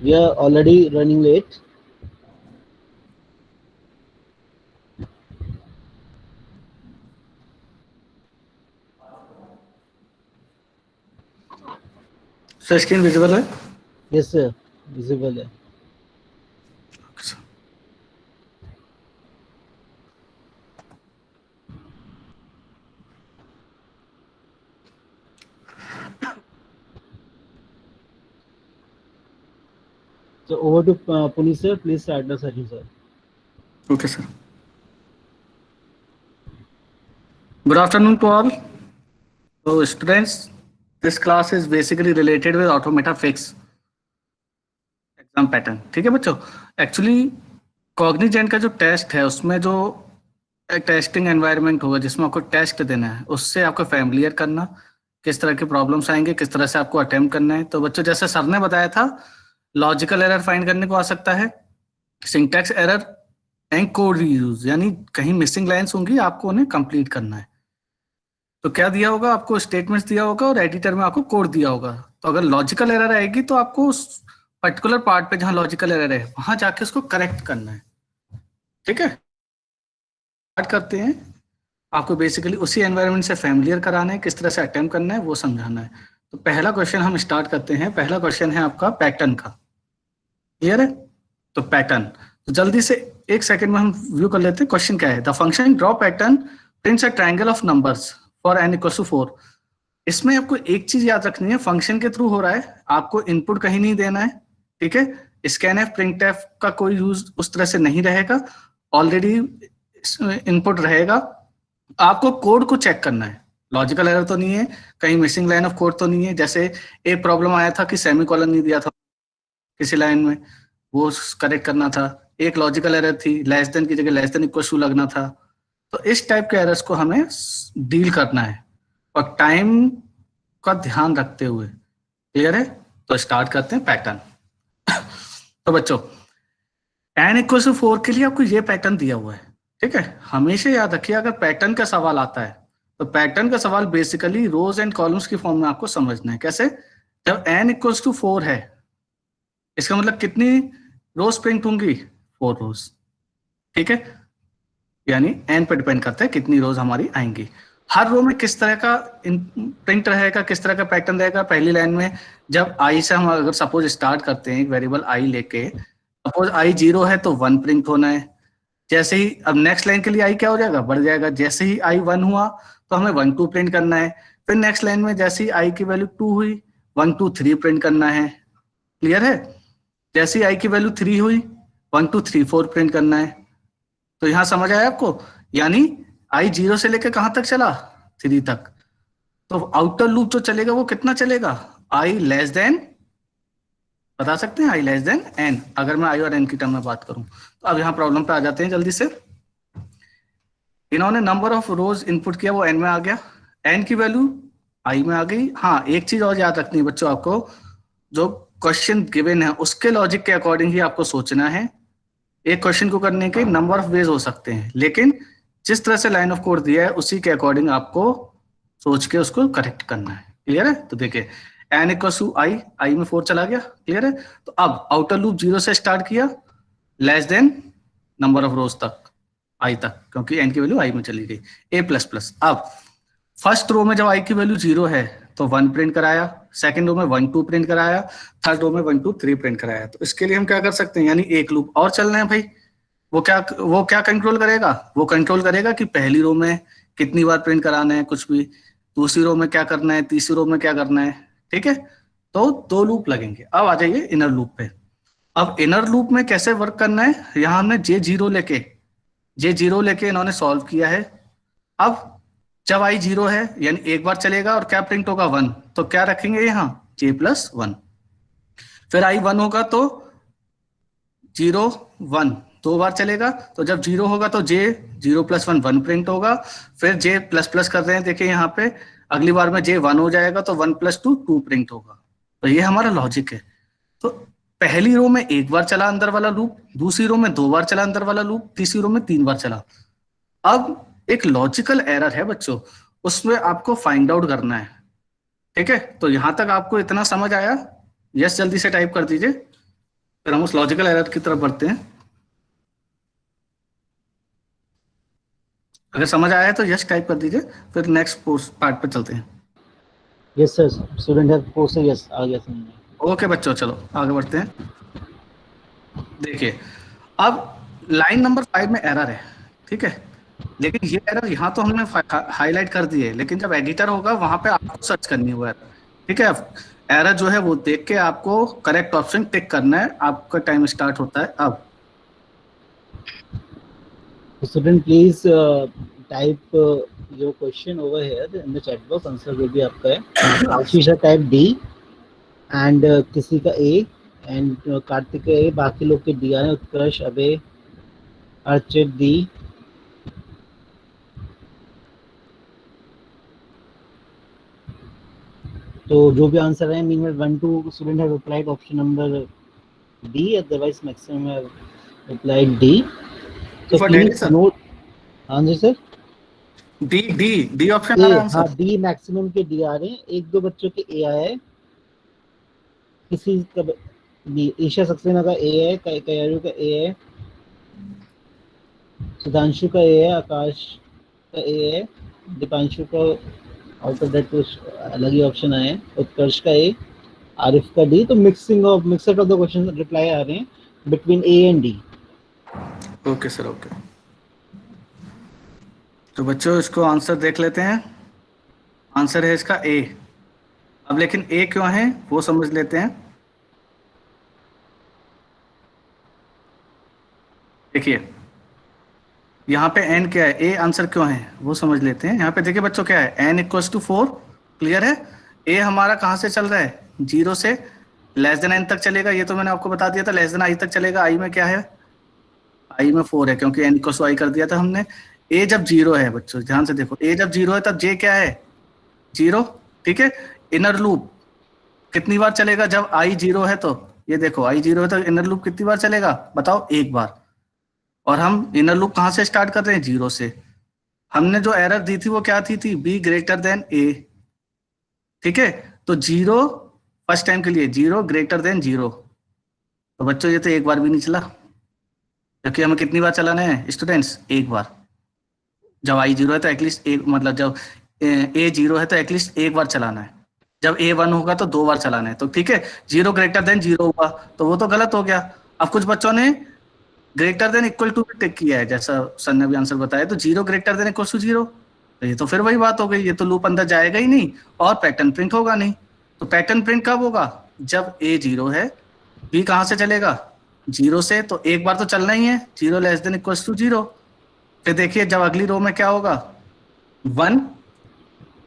We are already running late. Sir screen visible है? Yes, sir. Visible है. So over to Puneet sir. Please start the session, sir. Okay, sir. Good afternoon to all. So students, this class is basically related with Automata Fix exam pattern. ठीक है बच्चों, actually Cognizant का जो test है उसमें जो एक testing environment होगा जिसमें आपको टेस्ट देना है, उससे आपको फैमिलियर करना, किस तरह के प्रॉब्लम्स आएंगे, किस तरह से आपको अटेम्प्ट करना है. तो बच्चों जैसे सर ने बताया था, लॉजिकल एरर फाइंड करने को आ सकता है, syntax error and code reuse, यानी कहीं मिसिंग लाइंस होंगी, आपको उन्हें कंप्लीट करना है. तो क्या दिया होगा आपको, स्टेटमेंट्स दिया होगा और एडिटर में आपको कोड दिया होगा. तो अगर लॉजिकल एरर आएगी तो आपको उस पर्टिकुलर पार्ट पे जहां लॉजिकल एरर है वहां जाके उसको करेक्ट करना है. ठीक है, स्टार्ट करते हैं. आपको बेसिकली उसी एनवायरनमेंट से फैमिलियर कराना है, किस तरह से अटेम्प्ट करना है वो समझाना है. तो पहला क्वेश्चन हम स्टार्ट करते हैं. पहला क्वेश्चन है आपका पैटर्न का. क्लियर है? तो पैटर्न, तो जल्दी से एक सेकंड में हम व्यू कर लेते हैं. क्वेश्चन क्या है? The function draw pattern prints a triangle of numbers for n equal to 4. इसमें आपको एक चीज याद रखनी है, फंक्शन के थ्रू हो रहा है, आपको इनपुट कहीं नहीं देना है. ठीक है, स्कैन एफ प्रिंट एफ का कोई यूज उस तरह से नहीं रहेगा, ऑलरेडी इनपुट रहेगा. आपको कोड को चेक करना है, लॉजिकल एरर तो नहीं है, कहीं मिसिंग लाइन ऑफ कोड तो नहीं है. जैसे एक प्रॉब्लम आया था कि सेमीकोलन नहीं दिया था किसी लाइन में, वो करेक्ट करना था. एक लॉजिकल एरर थी, लेस देन की जगह लेस देन इक्वल टू लगना था. तो इस टाइप के एरर्स को हमें डील करना है और टाइम का ध्यान रखते हुए. क्लियर है? तो स्टार्ट करते हैं पैटर्न. तो बच्चों n इक्वल टू 4 के लिए आपको ये पैटर्न दिया हुआ है. ठीक है, हमेशा याद रखिए अगर पैटर्न का सवाल आता है तो पैटर्न का सवाल बेसिकली रोज एंड कॉलम्स की फॉर्म में आपको समझना है. कैसे? जब n इक्वल टू 4 है, इसका मतलब कितनी रोज प्रिंट होंगी? 4 रोज. ठीक है, यानी n पे डिपेंड करता है कितनी रोज हमारी आएंगी. हर रो में किस तरह का प्रिंट रहेगा, किस तरह का पैटर्न रहेगा? पहली लाइन में जब i से हम अगर सपोज स्टार्ट करते हैं एक वेरिएबल i लेके, सपोज i 0 है तो 1 प्रिंट होना है. जैसे ही अब नेक्स्ट लाइन के लिए i क्या हो जाएगा? बढ़ जाएगा. जैसे ही i 1 हुआ तो हमें 1 2 प्रिंट करना है. फिर नेक्स्ट लाइन में जैसे ही i की वैल्यू 2 हुई 1 2 3 प्रिंट करना है. क्लियर है? जैसे ही i की वैल्यू 3 हुई 1 2 3 4 प्रिंट करना है. तो यहां समझ आया आपको? यानी i 0 से लेकर कहां तक चला? 3 तक. तो आउटर लूप जो चलेगा वो कितना चलेगा? i लेस देन, बता सकते हैं, i लेस देन n, अगर मैं i और n की टर्म में बात करूं. तो अब यहाँ प्रॉब्लम पे आ जाते हैं जल्दी से. इन्होंने नंबर ऑफ रोज इनपुट किया, वो n में आ गया, n की वैल्यू i में आ गई. हाँ, एक चीज और याद रखनी है बच्चों आपको, जो क्वेश्चन गिवन है उसके लॉजिक के अकॉर्डिंग ही आपको सोचना है. एक क्वेश्चन को करने के नंबर ऑफ वेज हो सकते हैं, लेकिन जिस तरह से लाइन ऑफ कोड दिया है उसी के अकॉर्डिंग आपको सोच के उसको करेक्ट करना है. क्लियर है? तो देखिए n इक्वल टू आई में 4 चला गया. क्लियर है? तो अब आउटर लूप 0 से स्टार्ट किया, लेस देन नंबर ऑफ रोज तक, i तक, क्योंकि n की वैल्यू i में चली गई, a प्लस प्लस. अब फर्स्ट रो में जब i की वैल्यू 0 है तो 1 प्रिंट कराया, सेकंड रो में 1 2 प्रिंट कराया, थर्ड रो में 1 2 3 प्रिंट कराया. तो इसके लिए हम क्या कर सकते हैं, यानी एक लूप और चलना है भाई. वो क्या कंट्रोल करेगा? वो कंट्रोल करेगा कि पहली रो में कितनी बार प्रिंट कराना है कुछ भी, दूसरी रो में क्या करना है, तीसरी रो में क्या करना है. ठीक है, तो 2 लूप लगेंगे. अब आ जाइए इनर लूप पे. अब इनर लूप में कैसे वर्क करना है, यहां हमने जे जीरो लेके इन्होंने सॉल्व किया है. अब जब i 0 है यानी एक बार चलेगा और क्या प्रिंट होगा? 1. तो क्या रखेंगे यहाँ? j plus 1. फिर i 1 होगा तो 0 1 2 बार चलेगा, तो जब 0 होगा तो j 0 प्लस 1 1 प्रिंट होगा. फिर j प्लस प्लस कर रहे हैं, देखिए यहाँ पे अगली बार में j 1 हो जाएगा तो 1 प्लस 2 2 प्रिंट होगा. तो ये हमारा लॉजिक है. तो पहली रो में एक बार चला अंदर वाला लूप, दूसरी रो में 2 बार चला अंदर वाला लूप, तीसरी रो में 3 बार चला. अब एक लॉजिकल एरर है बच्चों, उसमें आपको फाइंड आउट करना है. ठीक है, तो यहां तक आपको इतना समझ आया? यस, जल्दी से टाइप कर दीजिए. फिर हम उस लॉजिकल एरर की तरफ बढ़ते हैं। अगर समझ आया है तो यस टाइप कर दीजिए, फिर नेक्स्ट पार्ट पे चलते हैं। Yes sir, student have posted, yes आ गया समझ में। ओके बच्चों, चलो आगे बढ़ते हैं। देखिए, अब लाइन नंबर 5 में एरर है, ठीक है, लेकिन ये एरर यहाँ तो हमने हाईलाइट कर दी है, लेकिन जब एडिटर होगा वहां पे आपको सर्च करनी है वो एरर, ठीक है। एरर जो है वो देख के आपको करेक्ट ऑप्शन टिक करना है। आपका टाइम स्टार्ट होता है अब। Student please type your question over here in the chat box, answer जो भी आपका है। आशीष टाइप डी एंड किसी का ए एंड कार्तिक का ए, बाकी लोग के डी आ रहे हैं, उत्कर्ष, अभय, अर्चित डी। तो जो भी आंसर है, mean 1-2 student have replied option number D, otherwise maximum have replied D. तो For daily, please sir. Note. हाँ जी sir, D D D option आ ए, रहा है हाँ आंसर। डी मैक्सिमम के डी आ रहे हैं, 1-2 बच्चों के ए आया है, किसी का बी, ईशा सक्सेना का ए है, कयारू का ए है, सुधांशु का ए है, आकाश का ए है, दीपांशु का आउट ऑफ दैट कुछ अलग ही ऑप्शन आए हैं, उत्कर्ष का ए, आरिफ का डी। तो mixer of the question reply आ रहे हैं between A and D. Okay sir, okay. तो बच्चों इसको आंसर देख लेते हैं। आंसर है इसका ए। अब लेकिन ए क्यों है वो समझ लेते हैं। देखिए, यहाँ पे एन क्या है, ए आंसर क्यों है वो समझ लेते हैं। यहाँ पे देखिए बच्चों क्या है, एन इक्वल्स टू 4, क्लियर है। ए हमारा कहाँ से चल रहा है, 0 से लेस देन एन तक चलेगा, ये तो मैंने आपको बता दिया था, लेस देन आई तक चलेगा। आई में क्या है, आई में 4 है, क्योंकि एन इक्वल्स टू आई कर दिया था हमने। ए जब 0 है बच्चों, ध्यान से देखो, ए जब 0 है तब जे क्या है, 0, ठीक है। इनर लूप कितनी बार चलेगा जब आई 0 है, तो ये देखो आई 0 है तो इनर लूप कितनी बार चलेगा बताओ, एक बार। और हम इनर लूप कहाँ से स्टार्ट कर रहे हैं, 0 से। हमने जो एरर दी थी वो क्या थी बी ग्रेटर देन ए, ठीक है। तो 0 फर्स्ट टाइम के लिए 0 ग्रेटर देन 0। तो बच्चों ये तो एक बार भी नहीं चला, क्योंकि हमें कितनी बार चलाना है स्टूडेंट्स, एक बार। जब आई 0 है तो एटलीस्ट एक, मतलब जब ए 0 है तो एटलीस्ट एक बार चलाना है। जब ए 1 होगा तो 2 बार चलाना है। तो ठीक है, 0 ग्रेटर देन 0 हुआ तो वो तो गलत हो गया। अब कुछ बच्चों ने ग्रेटर देन इक्वल टू भी टिक किया है, जैसा सर ने भी आंसर बताया। तो 0 ग्रेटर देन इक्वल टू 0, तो ये तो फिर वही बात हो गई, ये तो लूप अंदर जाएगा ही नहीं और पैटर्न प्रिंट होगा नहीं। तो पैटर्न प्रिंट कब होगा, जब ए 0 है, बी कहाँ से चलेगा, 0 से, तो एक बार तो चलना ही है, 0 लेस देन इक्वल टू 0। फिर देखिए जब अगली रो में क्या होगा, 1,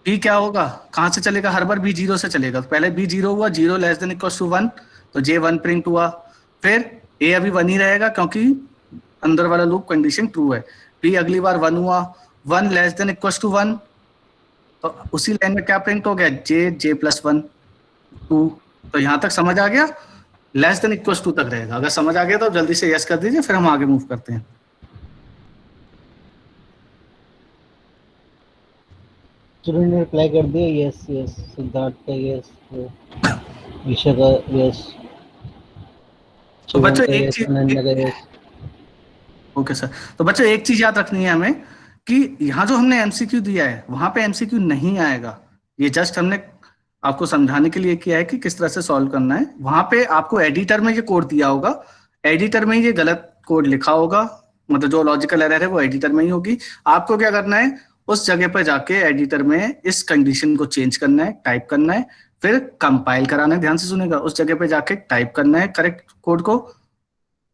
बी क्या होगा, कहाँ से चलेगा, हर बार बी 0 से चलेगा। तो पहले बी 0 हुआ, 0 लेस देन इक्वल टू 1, तो जे 1 प्रिंट हुआ। फिर ए अभी 1 ही रहेगा क्योंकि अंदर वाला लूप कंडीशन ट्रू है। बी अगली बार 1 हुआ, 1 लेस देन इक्वल टू 1, तो उसी लाइन में क्या प्रिंट हो गया, जे प्लस 1 2। तो यहां तक समझ आ गया, लेस देन इक्वल टू तक रहेगा। अगर समझ आ गया तो जल्दी से यस कर दीजिए, फिर हम आगे मूव करते हैं। स्टूडेंट ने रिप्लाई कर दिया, यस यस, सिद्धार्थ का यस, ईशा का यस, तो शिवम बच्चों का एक यस, चीज, अनन्या का यस। ओके सर, तो बच्चों एक चीज याद रखनी है हमें कि यहाँ जो हमने एमसीक्यू दिया है वहां पे एमसीक्यू नहीं आएगा। ये जस्ट हमने आपको समझाने के लिए किया है कि किस तरह से सॉल्व करना है। वहां पे आपको एडिटर में ये कोड दिया होगा, एडिटर में ये गलत कोड लिखा होगा, मतलब जो लॉजिकल एरर है वो एडिटर में ही होगी। आपको क्या करना है, उस जगह पर जाके एडिटर में इस कंडीशन को चेंज करना है, टाइप करना है, फिर कंपाइल कराना है। ध्यान से सुनेगा, उस जगह पे जाके टाइप करना है करेक्ट कोड को,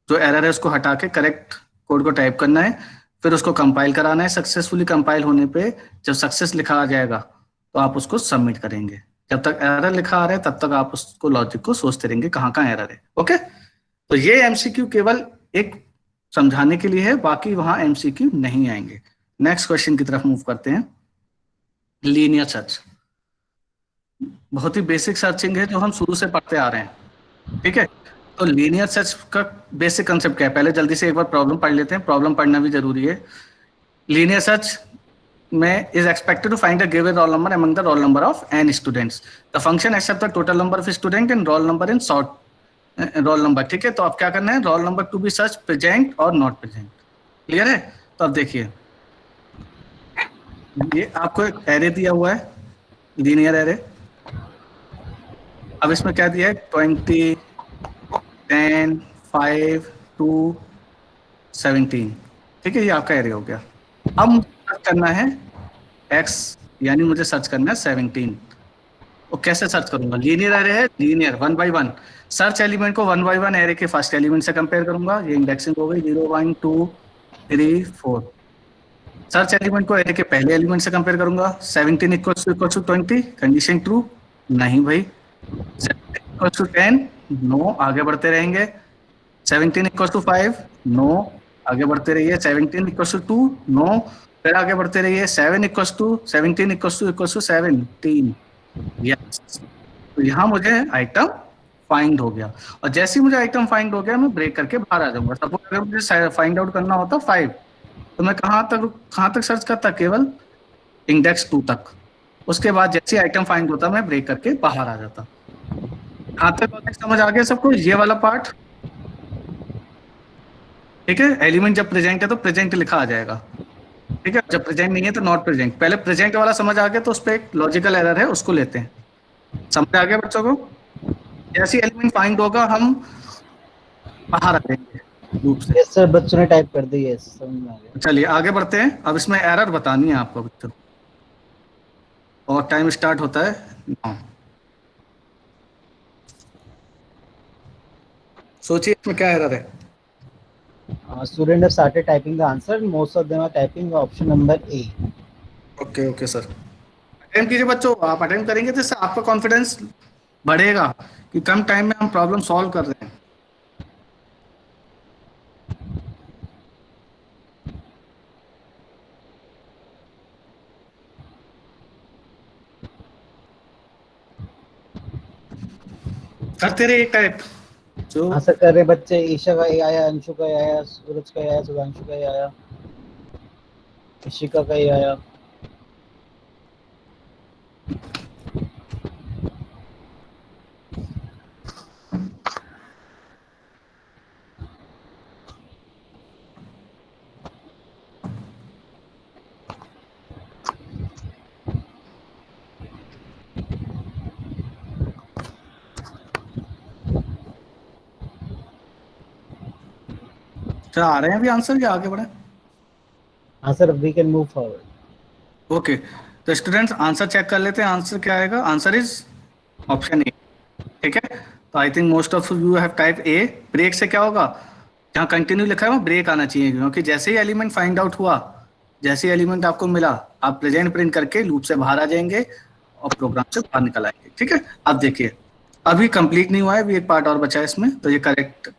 जो एरर है उसको हटा के करेक्ट कोड को टाइप करना है, फिर उसको कंपाइल कराना है। सक्सेसफुली कंपाइल होने पे जब सक्सेस लिखा आ जाएगा तो आप उसको सबमिट करेंगे। जब तक एरर लिखा आ रहा है तब तक आप उसको लॉजिक को सोचते रहेंगे कहाँ कहाँ एरर है। ओके, तो ये एमसीक्यू केवल एक समझाने के लिए है, बाकी वहां एमसीक्यू नहीं आएंगे। नेक्स्ट क्वेश्चन की तरफ मूव करते हैं। लीनियर सर्च बहुत ही बेसिक सर्चिंग है जो हम शुरू से पढ़ते आ रहे हैं, ठीक है। तो लीनियर सर्च का बेसिक कंसेप्ट क्या है, पहले जल्दी से एक बार प्रॉब्लम पढ़ लेते हैं, प्रॉब्लम पढ़ना भी जरूरी है। लीनियर सर्च में is expected to find a given roll number among the roll number of n students. The function accepts the total number of students and roll number in sort roll number, ठीक है। तो अब क्या करना है, roll number to be search present और not present, clear है। तो अब देखिए, ये आपको एक एरे दिया हुआ है, लीनियर एरे। अब इसमें क्या दिया है, 20, 10, 5, 2, 17, ठीक है, ये आपका एरे हो गया। अब मुझे सर्च करना है x, यानी मुझे सर्च करना है 17। वो कैसे सर्च करूंगा, लीनियर एरे है, लीनियर 1 by 1, सर्च एलिमेंट को 1 by 1 एरे के फर्स्ट एलिमेंट से कंपेयर करूंगा। ये इंडेक्सिंग हो गई 0, 1, 2, 3, 4। सर्च एलिमेंट को एरे के पहले एलिमेंट से कंपेयर करूंगा। 17 इक्वल टू 20, कंडीशन ट्रू, नहीं भाई। 17 इक्वल टू 10, नो, आगे बढ़ते रहेंगे। 17 इक्वल टू 5, नो, आगे बढ़ते रहिए। 17 इक्वल टू 2, नो, फिर आगे बढ़ते रहिए। 7 equal to 17 equal to 17, yes. तो यहाँ मुझे आइटम फाइंड हो गया, और जैसे ही मुझे आइटम फाइंड हो गया, मैं ब्रेक करके बाहर आ जाऊंगा। सपोज अगर मुझे फाइंड आउट करना होता 5, तो मैं कहाँ तक सर्च करता, केवल इंडेक्स 2 तक। उसके बाद जैसे आइटम फाइंड होता, मैं ब्रेक करके बाहर आ जाता। यहाँ तक लॉजिक समझ आ गया सबको, ये वाला पार्ट, ठीक है। एलिमेंट जब प्रेजेंट है तो प्रेजेंट लिखा आ जाएगा, ठीक है। जब प्रेजेंट नहीं है तो नॉट प्रेजेंट। पहले प्रेजेंट वाला समझ आ गया, तो उस पर एक लॉजिकल एरर है, उसको लेते हैं। समझ आ गया बच्चों को। जैसे एलिमेंट फाइंड होगा, हम बाहर आ जाएंगे लूप से। यस सर, बच्चों ने टाइप कर दी, यस समझ में आ गया। चलिए आगे बढ़ते हैं। अब इसमें एरर बतानी है आपको बच्चों, और टाइम स्टार्ट होता है now। सोचिए इसमें क्या एरर है। Student have started typing the answer. Most of them are typing option number A. Okay okay sir, attempt कीजिए बच्चों। आप अटेम्प्ट करेंगे तो इससे आपका कॉन्फिडेंस बढ़ेगा कि कम टाइम में हम प्रॉब्लम सॉल्व कर रहे हैं। करते रहिए टाइप जो। हाँ सर, कर रहे बच्चे। ईशा का ये आया, अंशु का ये आया, सूरज का ये आया, सुधांशु का ये आया, ऋषिका का ये आया। क्या आ रहे हैं अभी आंसर, या आगे बढ़े। हाँ sir, we can move forward. Okay, तो स्टूडेंट्स आंसर चेक कर लेते हैं। आंसर क्या आएगा, आंसर इज ऑप्शन ए, ठीक है। तो I think most of you have type A. Break से क्या होगा, जहाँ कंटिन्यू लिखा है वहाँ ब्रेक आना चाहिए, क्योंकि जैसे ही एलिमेंट फाइंड आउट हुआ, जैसे ही एलिमेंट आपको मिला, आप प्रेजेंट प्रिंट करके लूप से बाहर आ जाएंगे और प्रोग्राम से बाहर निकल आएंगे, ठीक है। अब देखिए, अभी कंप्लीट नहीं हुआ है, अभी एक पार्ट और बचा है इसमें। तो ये करेक्ट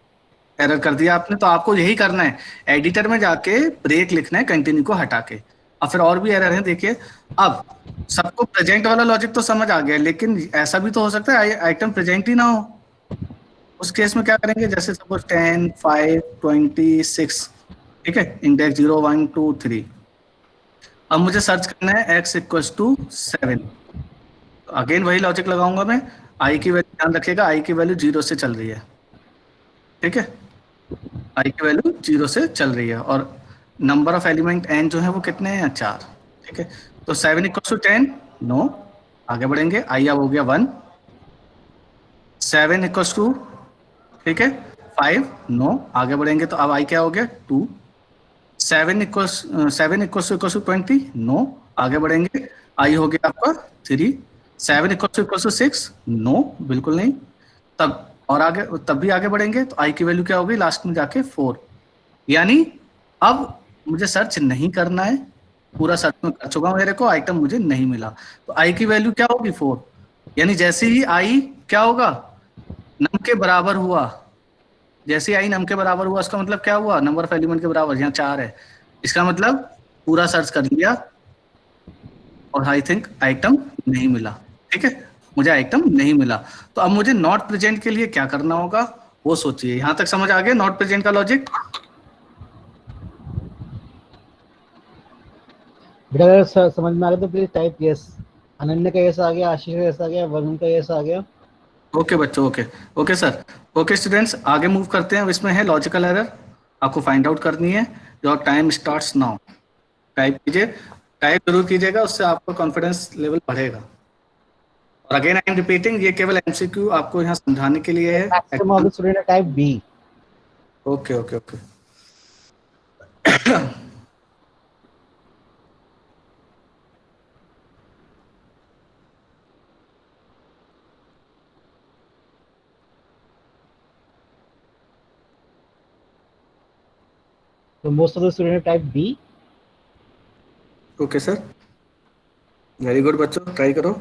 एरर कर दिया आपने। तो आपको यही करना है, एडिटर में जाके ब्रेक लिखना है कंटिन्यू को हटा के। और फिर और भी एरर है, देखिए। अब सबको प्रेजेंट वाला लॉजिक तो समझ आ गया, लेकिन ऐसा भी तो हो सकता है आइटम प्रेजेंट ही ना हो। उस केस में क्या करेंगे, जैसे सपोज 10, 5, 26, ठीक है, इंडेक्स 0, 1, 2, 3। अब मुझे सर्च करना है x इक्वल्स टू 7। अगेन वही लॉजिक लगाऊंगा मैं। आई की वैल्यू ध्यान रखिएगा, आई की वैल्यू 0 से चल रही है, ठीक है। आई की वैल्यू 0 से चल रही है, और नंबर ऑफ एलिमेंट n जो है वो कितने हैं, 4, ठीक है। तो 7 इक्वल्स टू 10, नो, आगे बढ़ेंगे। आई अब हो गया 1। 7 इक्वल्स टू, ठीक है, 5, नो, आगे बढ़ेंगे। तो अब आई क्या हो गया, 2। 7 इक्वल्स 20, नो, आगे बढ़ेंगे। आई हो गया आपका 3। 7 इक्वल्स टू 6, नो, बिल्कुल नहीं। तब और आगे, तब भी आगे बढ़ेंगे, तो आई की वैल्यू क्या होगी लास्ट में जाके 4। यानी अब मुझे सर्च नहीं करना है, पूरा सर्च में कर चुका हूं, मेरे को आइटम मुझे नहीं मिला। तो आई की वैल्यू क्या होगी, 4। यानी जैसे ही आई क्या होगा, नम के बराबर हुआ, जैसे आई नम के बराबर हुआ, इसका मतलब क्या हुआ, नंबर ऑफ एलिमेंट के बराबर, यहाँ 4 है। इसका मतलब पूरा सर्च कर लिया, और आई थिंक आइटम नहीं मिला, ठीक है, मुझे आइटम नहीं मिला। तो अब मुझे नॉट प्रेजेंट के लिए क्या करना होगा, वो सोचिए। यहां तक समझ आ गया नॉट प्रेजेंट का लॉजिक। बेटा अगर समझ में आ रहा है तो प्लीज टाइप यस। अनन्या का यस आ गया, आशीष का यस आ गया, वरुण का यस आ गया। ओके बच्चों, okay. Okay sir. Okay students, आगे मूव करते हैं। अब इसमें है लॉजिकल एरर, आपको फाइंड आउट करनी है। Your time starts now. Type कीजिए, टाइप जरूर कीजिएगा, उससे आपका कॉन्फिडेंस लेवल बढ़ेगा। और अगेन आई एम रिपीटिंग, ये केवल एमसीक्यू आपको यहाँ समझाने के लिए है। Maximum of the student type B. Okay okay okay. So most of the student type B. Okay sir, very good बच्चों, ट्राई करो।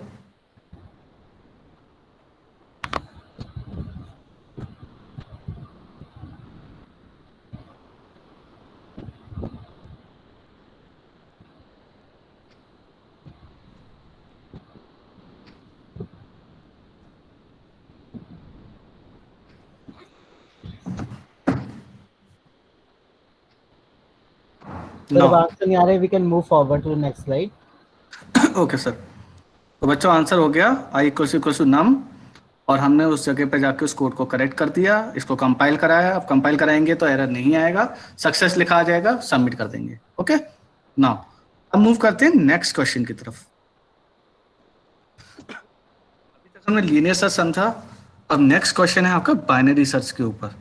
So if answer नहीं आ रहा है, we can move forward to the next slide. Okay sir, तो बच्चों answer हो गया आई equal to नम, और हमने उस जगह पे जाके उस कोड को करेक्ट कर दिया, इसको कंपाइल कराया। अब कंपाइल कराएंगे तो एरर नहीं आएगा, सक्सेस लिखा आ जाएगा, सबमिट कर देंगे। ओके नाउ अब मूव करते हैं नेक्स्ट क्वेश्चन की तरफ। अभी तक हमने लीनियर सर्च समझा, अब नेक्स्ट क्वेश्चन है आपका बाइनरी सर्च के ऊपर,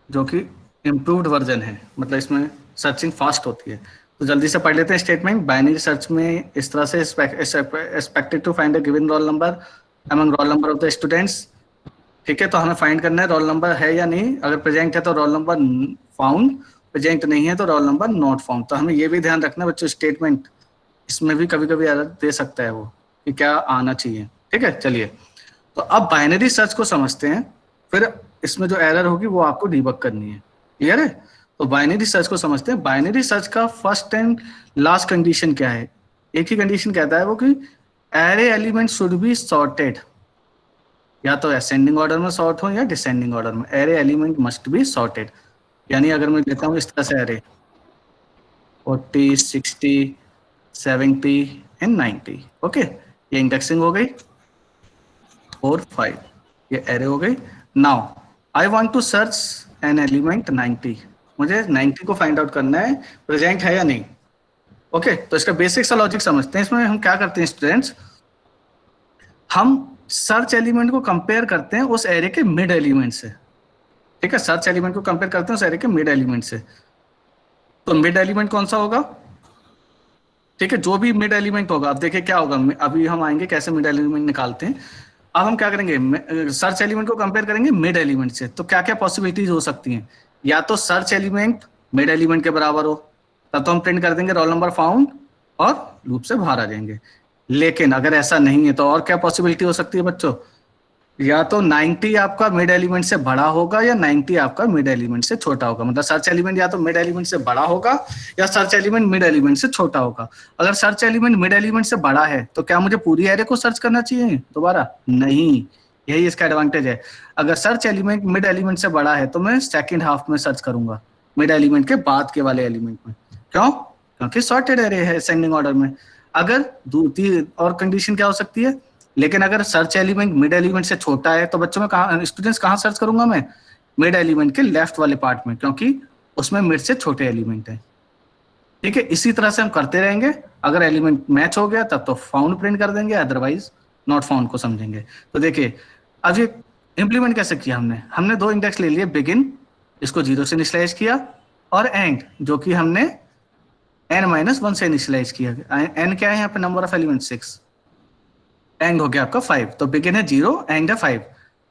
जो कि इम्प्रूव्ड वर्जन है, मतलब इसमें सर्चिंग फास्ट होती है। तो जल्दी से पढ़ लेते हैं स्टेटमेंट। बाइनरी सर्च में इस तरह से expected to find a given roll number among roll number of the students. ठीक है, तो हमें फाइंड करना है रोल नंबर है या नहीं। अगर प्रेजेंट है तो रोल नंबर फाउंड, प्रेजेंट नहीं है तो रोल नंबर नॉट फाउंड। तो हमें ये भी ध्यान रखना है बच्चों, स्टेटमेंट इसमें भी कभी कभी एरर दे सकता है वो, कि क्या आना चाहिए। ठीक है, चलिए तो अब बाइनरी सर्च को समझते हैं, फिर इसमें जो एरर होगी वो आपको डीबग करनी है। क्लियर है? तो बाइनरी सर्च को समझते हैं। बाइनरी सर्च का फर्स्ट एंड लास्ट कंडीशन क्या है? एक ही कंडीशन कहता है वो कि array element should be sorted, या तो असेंडिंग ऑर्डर में सॉर्ट हो या डिसेंडिंग ऑर्डर में। Array element must be sorted, यानी अगर मैं लेता हूँ इस तरह से एरे 40, 60, 70 एंड 90। ओके, ये इंडेक्सिंग हो गई, 4, 5, ये एरे हो गई। Now I want to search an element 90, मुझे 90 को फाइंड आउट करना है, प्रेजेंट है या नहीं। ओके, तो इसका बेसिक सा लॉजिक समझते हैं। इसमें हम क्या करते हैं स्टूडेंट्स, हम सर्च एलिमेंट को कंपेयर करते हैं उस एरे के मिड एलिमेंट से। ठीक है, सर्च एलिमेंट को कंपेयर करते हैं उस एरे के मिड एलिमेंट से। तो मिड एलिमेंट कौन सा होगा? ठीक है, जो भी मिड एलिमेंट होगा, अब देखिए क्या होगा, अभी हम आएंगे कैसे मिड एलिमेंट निकालते हैं। अब हम क्या करेंगे, सर्च एलिमेंट को कंपेयर करेंगे मिड एलिमेंट से। तो क्या क्या पॉसिबिलिटीज हो सकती हैं? या तो सर्च एलिमेंट मिड एलिमेंट के बराबर हो, तब तो हम प्रिंट कर देंगे रोल नंबर फाउंड और लूप से बाहर आ जाएंगे। लेकिन अगर ऐसा नहीं है तो और क्या पॉसिबिलिटी हो सकती है बच्चों? या तो 90 आपका मिड एलिमेंट से बड़ा होगा या 90 आपका मिड एलिमेंट से छोटा होगा। मतलब सर्च एलिमेंट या तो मिड एलिमेंट से बड़ा होगा या सर्च एलिमेंट मिड एलिमेंट से छोटा होगा। अगर सर्च एलिमेंट मिड एलिमेंट से बड़ा है तो क्या मुझे पूरी एरे को सर्च करना चाहिए दोबारा? नहीं, यही इसका एडवांटेज है। अगर सर्च एलिमेंट मिड एलिमेंट से बड़ा है तो मैं सेकेंड हाफ में सर्च करूंगा, मिड एलिमेंट के बाद के वाले एलिमेंट में। क्यों? क्योंकि सॉर्टेड एरे है असेंडिंग ऑर्डर में। अगर दूसरी और कंडीशन क्या हो सकती है, लेकिन अगर सर्च एलिमेंट मिड एलिमेंट से छोटा है तो बच्चों में कहाँ, स्टूडेंट्स कहाँ सर्च करूंगा मैं? मिड एलिमेंट के लेफ्ट वाले पार्ट में, क्योंकि उसमें मिड से छोटे एलिमेंट है। ठीक है, इसी तरह से हम करते रहेंगे। अगर एलिमेंट मैच हो गया तब तो फाउंड प्रिंट कर देंगे, अदरवाइज नॉट फाउंड को समझेंगे। तो देखिए अब ये इंप्लीमेंट कैसे किया हमने दो इंडेक्स ले लिए, बिगिन इसको 0 से इनिशियलाइज किया, और एंड जो कि हमने n-1 से इनिशियलाइज किया। n क्या है यहाँ पे? नंबर ऑफ एलिमेंट 6, एंड हो गया आपका 5। तो बिगिन है 0, एंड है 5।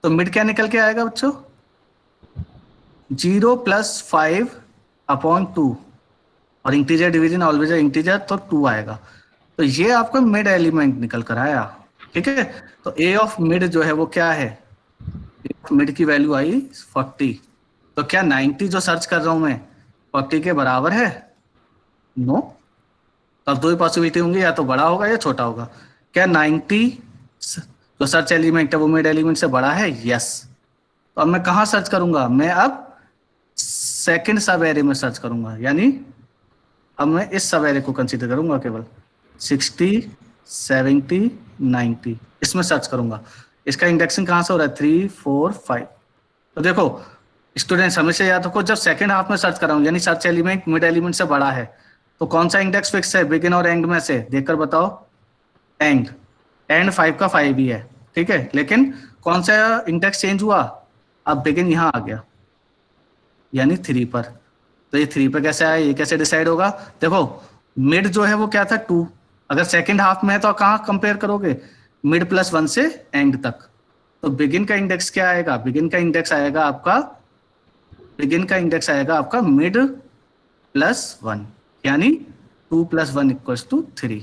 तो मिड क्या निकल के आएगा बच्चों? 0 + 5 अपॉन 2, और इंटीजर डिवीजन ऑलवेज इंटीजर, तो 2 आएगा। तो ये आपका मिड एलिमेंट निकल कर आया। ठीक है, तो ए ऑफ मिड जो है वो क्या है? मिड की वैल्यू आई 40। तो क्या 90 जो सर्च कर रहा हूं मैं 40 के बराबर है? नो। तब दो ही पॉसिबिलिटी होंगी, या तो बड़ा होगा या छोटा होगा। क्या 90 जो सर्च एलिमेंट है वो मिड एलिमेंट से बड़ा है? यस। तो अब मैं कहाँ सर्च करूंगा? मैं अब सेकंड सब एरे में सर्च करूंगा, यानी अब मैं इस सब एरे को कंसीडर करूंगा, केवल 60, 70, 90 इसमें सर्च करूंगा। इसका इंडेक्सिंग कहाँ से हो रहा है, 3 4 5। तो देखो स्टूडेंट्स, हमेशा याद रखो, जब सेकंड हाफ में सर्च कर रहा हूँ यानी सर्च एलिमेंट मिड एलिमेंट से बड़ा है, तो कौन सा इंडेक्स फिक्स है बिगिन और एंड में से, देखकर बताओ। एंड। एंड 5 का 5 ही है, ठीक है, लेकिन कौन सा इंडेक्स चेंज हुआ, अब बिगिन यहाँ आ गया यानी 3 पर। तो ये 3 पे कैसे आया, ये कैसे डिसाइड होगा। देखो मिड जो है वो क्या था, 2। अगर सेकंड हाफ में है तो कहाँ कंपेयर करोगे, मिड प्लस 1 से एंड तक। तो बिगिन का इंडेक्स क्या आएगा, बिगिन का इंडेक्स आएगा आपका, बिगिन का इंडेक्स आएगा आपका मिड प्लस 1, यानी 2 + 1 = 3।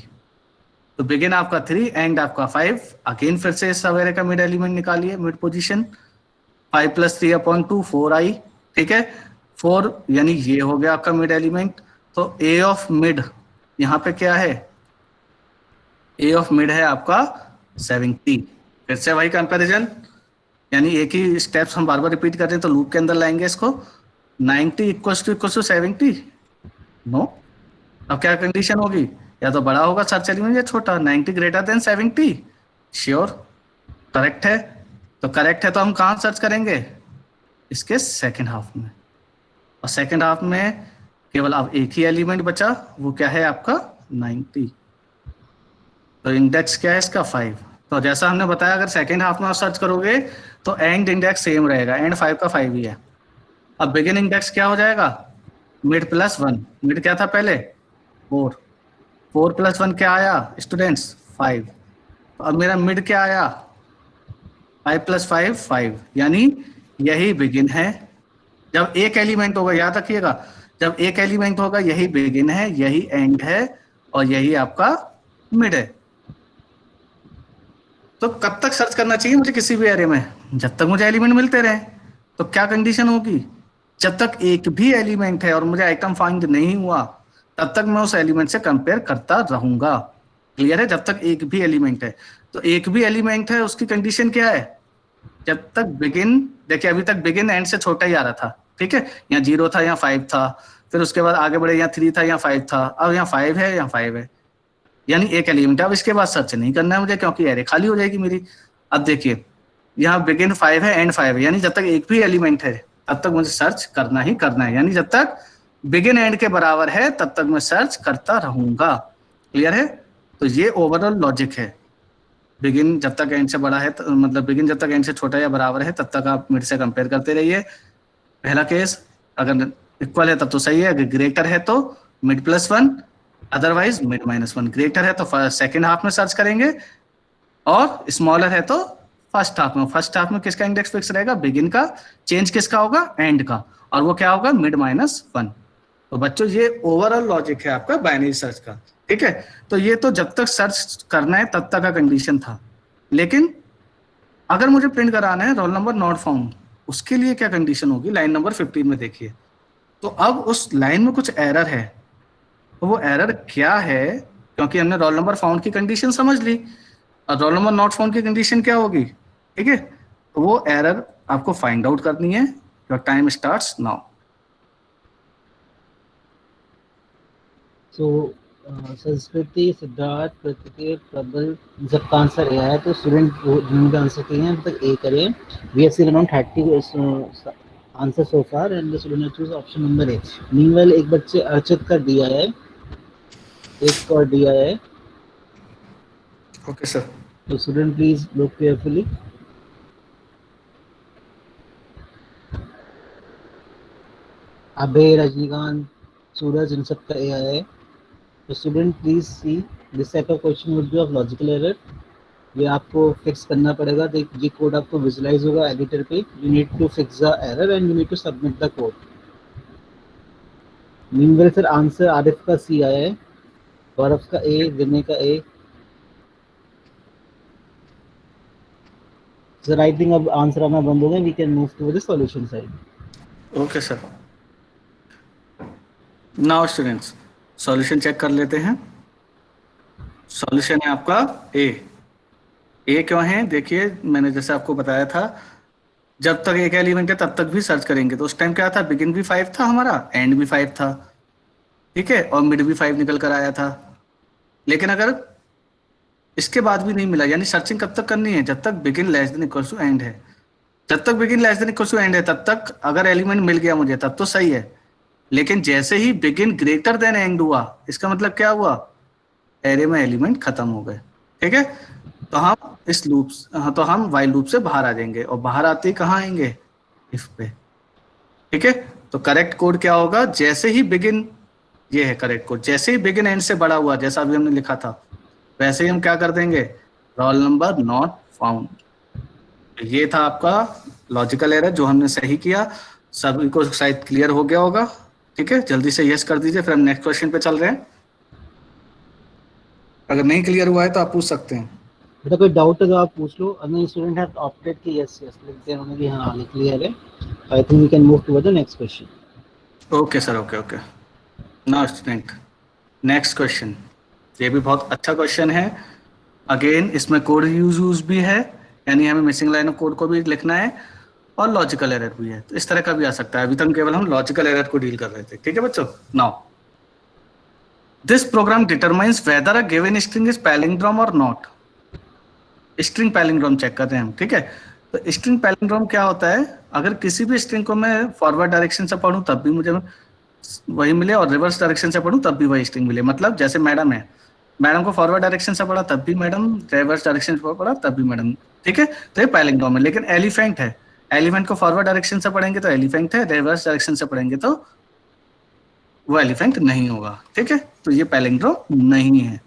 तो बिगिन आपका 3, एंड आपका 5। अगेन फिर से सवेरे का मिड एलिमेंट निकालिए, मिड पोजीशन। 5 + 3/2 4 आई, ठीक है। 4 यानी ये हो गया आपका मिड एलिमेंट। तो ए ऑफ मिड यहाँ पे क्या है, ए ऑफ मिड है आपका 70। फिर से वही कंपैरिजन, यानी एक ही स्टेप्स हम बार बार रिपीट कर रहे हैं, तो लूप के अंदर लाएंगे इसको। 90 = 70, नो। अब क्या कंडीशन होगी, या तो बड़ा होगा सर्च एलिमेंट या छोटा, 90 > 70, श्योर, करेक्ट है। तो करेक्ट है तो हम कहाँ सर्च करेंगे, इसके सेकंड हाफ में। और सेकंड हाफ में केवल अब एक ही एलिमेंट बचा, वो क्या है आपका 90। तो इंडेक्स क्या है इसका 5। तो जैसा हमने बताया, अगर सेकंड हाफ में आप सर्च करोगे तो एंड इंडेक्स सेम रहेगा, एंड 5 का 5 ही है। अब बिगिन इंडेक्स क्या हो जाएगा, मिड प्लस 1। मिड क्या था पहले, 4। 4 + 1 क्या आया स्टूडेंट्स, 5। तो अब मेरा मिड क्या आया, 5 + 5 5, यानी यही बिगिन है। जब एक एलिमेंट होगा, याद रखिएगा, जब एक एलिमेंट होगा यही बिगिन है, यही एंड है, और यही आपका मिड है। तो कब तक सर्च करना चाहिए मुझे किसी भी एरे में, जब तक मुझे एलिमेंट मिलते रहे। तो क्या कंडीशन होगी, जब तक एक भी एलिमेंट है और मुझे आइटम फाइंड नहीं हुआ, तब तक मैं उस एलिमेंट से कंपेयर करता रहूंगा। क्लियर है, जब तक एक भी एलिमेंट है। तो एक भी एलिमेंट है उसकी कंडीशन क्या है, जब तक बिगिन, देखिए अभी तक बिगिन एंड से छोटा ही आ रहा था, ठीक है, यहाँ 0 था, यहाँ 5 था, फिर उसके बाद आगे बढ़े, यहाँ 3 था, यहाँ 5 था, अब यहाँ 5 है, यहाँ 5 है, यानी एक एलिमेंट। अब इसके बाद सर्च नहीं करना है मुझे, क्योंकि एरे खाली हो जाएगी मेरी। अब देखिए यहाँ बिगिन 5 है, एंड 5 है, यानी जब तक एक भी एलिमेंट है तब तक मुझे सर्च करना ही करना है, यानी जब तक बिगिन एंड के बराबर है तब तक मैं सर्च करता रहूंगा। क्लियर है, तो ये ओवरऑल लॉजिक है। बिगिन जब तक एंड से बड़ा है, मतलब बिगिन जब तक एंड से छोटा या बराबर है तब तक आप मिड से कंपेयर करते रहिए। पहला केस, अगर इक्वल है तब तो सही है, अगर ग्रेटर है तो mid plus 1, otherwise mid -1। Greater है तो सेकेंड हाफ में सर्च करेंगे, और स्मॉलर है तो फर्स्ट हाफ में। फर्स्ट हाफ में किसका इंडेक्स फिक्स रहेगा, बिगिन का। चेंज किसका होगा, एंड का, और वो क्या होगा, मिड -1। तो बच्चों ये ओवरऑल लॉजिक है आपका बाइनरी सर्च का, ठीक है। तो ये तो जब तक सर्च करना है तब तक का कंडीशन था। लेकिन अगर मुझे प्रिंट कराना है रोल नंबर नॉट फाउंड, उसके लिए क्या कंडीशन होगी, लाइन नंबर 15 में देखिए। तो अब उस लाइन में कुछ एरर है, तो वो एरर क्या है, क्योंकि हमने रोल नंबर फाउंड की कंडीशन समझ ली, और रोल नंबर नॉट फाउंड की कंडीशन क्या होगी, ठीक है। तो वो एरर आपको फाइंड आउट करनी है। Your time starts now. So Sanskriti, Siddharth, प्रकृति, प्रबल, सबका आंसर ए है। तो स्टूडेंट जिन्होंने आंसर किए हैं अब तक ए करें। We have seen around 30 answer so far and the student choose option number A. Meanwhile एक बच्चे अर्चित का दिया है, एक और दिया है। Okay sir. तो स्टूडेंट प्लीज लुक केयरफुली। अभय, रजनीकांत, सूरज, इन सब का ए आया है। तो student please see this type of question would be of logical error. ये आपको फिक्स करना पड़ेगा। ये कोड आपको विजुलाइज होगा एडिटर पे। You need to fix the error and you need to submit the code. Meanwhile sir answer Arif का C आया है, गौरव का ए, विनय का ए। सर आई थिंक अब आंसर आना बंद हो गया। We can move to the solution side. Okay sir. Now students solution check कर लेते हैं। सॉल्यूशन है आपका ए। ए क्यों है, देखिए मैंने जैसे आपको बताया था, जब तक एक एलिमेंट है तब तक भी सर्च करेंगे। तो उस टाइम क्या था, बिगिन भी 5 था हमारा, एंड भी 5 था, ठीक है, और मिड भी 5 निकल कर आया था। लेकिन अगर इसके बाद भी नहीं मिला, यानी सर्चिंग कब तक करनी है, जब तक begin less than equal to end है। जब तक begin less than equal to end है तब तक अगर एलिमेंट मिल गया मुझे तब तो सही है, लेकिन जैसे ही बिगिन ग्रेटर देन एंड हुआ, इसका मतलब क्या हुआ, एरे में एलिमेंट खत्म हो गए। ठीक है, तो हम इस लूप, हाँ, तो हम वाइल लूप से बाहर आ जाएंगे, और बाहर आते ही कहाँ आएंगे, इफ पे। ठीक है, तो करेक्ट कोड क्या होगा, जैसे ही बिगिन, ये है करेक्ट कोड, जैसे ही बिगिन एंड से बड़ा हुआ, जैसा अभी हमने लिखा था, वैसे ही हम क्या कर देंगे, रोल नंबर नॉट फाउंड। ये था आपका लॉजिकल एरर जो हमने सही किया। सभी को शायद क्लियर हो गया होगा। ठीक है, जल्दी से यस कर दीजिए, फिर हम नेक्स्ट क्वेश्चन पे चल रहे हैं। अगर नहीं क्लियर हुआ है तो आप पूछ सकते हैं। बेटा कोई डाउट है तो आप पूछ लो। अदर स्टूडेंट हैव ऑप्टेड कि यस यस लिखते हैं उन्होंने कि हाँ आगे क्लियर है। I think we can move to the next question. Okay sir, okay okay. Now student, next question, ये भी बहुत अच्छा क्वेश्चन है। अगेन इसमें कोड यूज भी है, यानी हमें मिसिंग लाइन ऑफ कोड को भी लिखना है, और लॉजिकल एरर भी है, तो इस तरह का भी आ सकता है। अभी तक केवल हम लॉजिकल एरर को डील कर रहे थे। ठीक है बच्चों, now this program determines whether a given string is palindrome और नॉट। स्ट्रिंग पैलिंड्रोम चेक करते हैं हम। ठीक है, तो स्ट्रिंग पैलिंड्रोम क्या होता है, अगर किसी भी स्ट्रिंग को मैं फॉरवर्ड डायरेक्शन से पढ़ूं तब भी मुझे वही मिले, और रिवर्स डायरेक्शन से पढ़ूं तब भी वही स्ट्रिंग मिले। मतलब जैसे मैडम है, मैडम को फॉरवर्ड डायरेक्शन से पढ़ा तब भी मैडम, रिवर्स डायरेक्शन से पढ़ा तब भी मैडम। ठीक है, तो ये पैलिंड्रोम है। लेकिन एलिफेंट है, एलिफेंट को फॉरवर्ड डायरेक्शन से पढ़ेंगे तो एलिफेंट है, रिवर्स डायरेक्शन से पढ़ेंगे तो वो एलिफेंट नहीं होगा। ठीक है, तो ये पैलिंड्रोम नहीं है।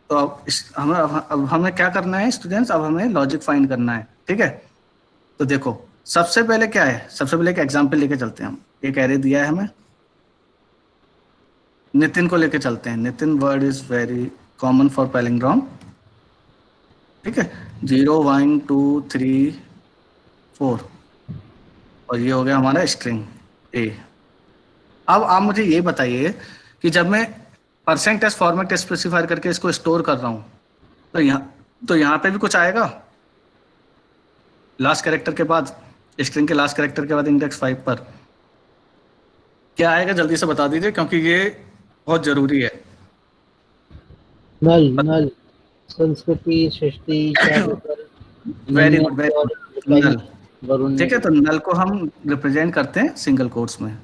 तो अब हमें क्या करना है स्टूडेंट्स, अब हमें लॉजिक फाइंड करना है। ठीक है, तो देखो सबसे पहले क्या है, सबसे पहले एक एग्जांपल लेके चलते हैं हम। एक एरे दिया है हमें, नितिन को लेके चलते हैं। Nitin word is very common for palindrome. ठीक है, 0 1 2 3 4, और ये हो गया हमारा स्ट्रिंग ए। अब आप मुझे ये बताइए कि जब मैं परसेंटेज फॉर्मेट स्पेसिफाई करके इसको स्टोर कर रहा हूँ, तो यहाँ पे भी कुछ आएगा लास्ट कैरेक्टर के बाद, स्ट्रिंग के लास्ट कैरेक्टर के बाद इंडेक्स 5 पर क्या आएगा, जल्दी से बता दीजिए, क्योंकि ये बहुत जरूरी है। नल नल संस्कृति सृष्टि वेरी गुड, वेरी गुड, नल। वरुण। ठीक है, तो नल को हम रिप्रेजेंट करते हैं सिंगल कोट्स में।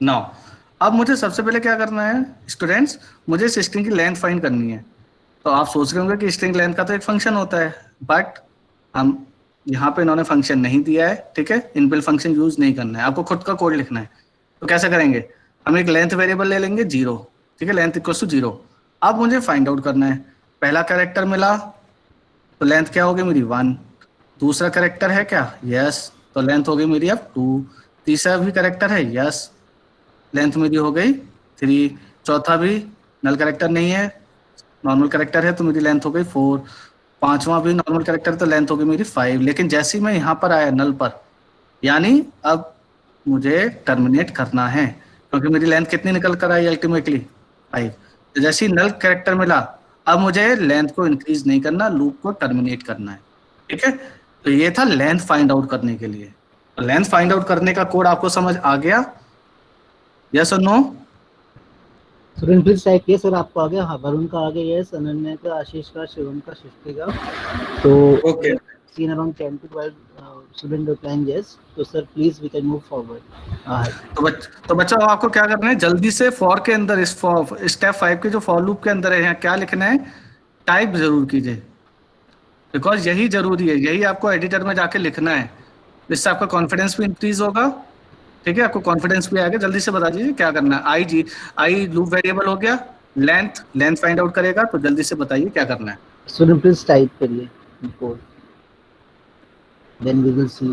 नाउ अब मुझे सबसे पहले क्या करना है स्टूडेंट्स, मुझे इस स्ट्रिंग की लेंथ फाइंड करनी है। तो आप सोच रहे होंगे कि स्ट्रिंग लेंथ का तो एक फंक्शन होता है, बट हम यहाँ पे इन्होंने फंक्शन नहीं दिया है। ठीक है, इनबिल्ट फंक्शन यूज नहीं करना है, आपको खुद का कोड लिखना है। तो कैसे करेंगे, हम एक लेंथ वेरिएबल ले लेंगे 0। ठीक है, लेंथ इक्वल टू 0। अब मुझे फाइंड आउट करना है, पहला कैरेक्टर मिला तो लेंथ क्या होगी मेरी 1, दूसरा कैरेक्टर है क्या, यस, तो लेंथ हो गई मेरी अब 2, तीसरा भी कैरेक्टर है, यस, लेंथ मेरी हो गई 3, चौथा भी नल कैरेक्टर नहीं है, नॉर्मल कैरेक्टर है, तो मेरी लेंथ हो गई 4, पांचवा भी नॉर्मल कैरेक्टर, तो लेंथ हो गई मेरी 5। लेकिन जैसे ही मैं यहाँ पर आया नल पर, यानी अब मुझे टर्मिनेट करना है, क्योंकि मेरी लेंथ कितनी निकल कर आई अल्टीमेटली 5। तो जैसे ही नल कैरेक्टर मिला, अब मुझे लेंथ को इंक्रीज नहीं करना, लूप को टर्मिनेट करना है। ठीक है, तो ये था लेंथ फाइंड आउट करने के लिए। तो लेंथ फाइंड आउट करने का कोड आपको समझ आ गया, यस और नो? स्टूडेंट प्लीज टाइप किए सर, आपको आ गया? हाँ, वरुण का आ गया, यस, अनन्या का, आशीष का, शिवम का, सृष्टि का। तो okay, seen around 10 to 12 student replying yes, तो sir please we can move forward. तो बच्चों आपको क्या करना है, जल्दी से फॉर के अंदर, इस स्टेप 5 के जो फॉर लूप के अंदर है, यहाँ क्या लिखना है, टाइप जरूर कीजिए, बिकॉज यही जरूरी है, यही आपको एडिटर में जाके लिखना है, इससे आपका कॉन्फिडेंस भी इंक्रीज होगा। ठीक है, आपको कॉन्फिडेंस भी आएगा। जल्दी से बता दीजिए क्या करना है। आई लूप वेरिएबल हो गया, लेंथ फाइंड आउट करेगा, तो जल्दी से बताइए क्या करना है। स्टूडेंट प्लीज टाइप करिए code, then we will see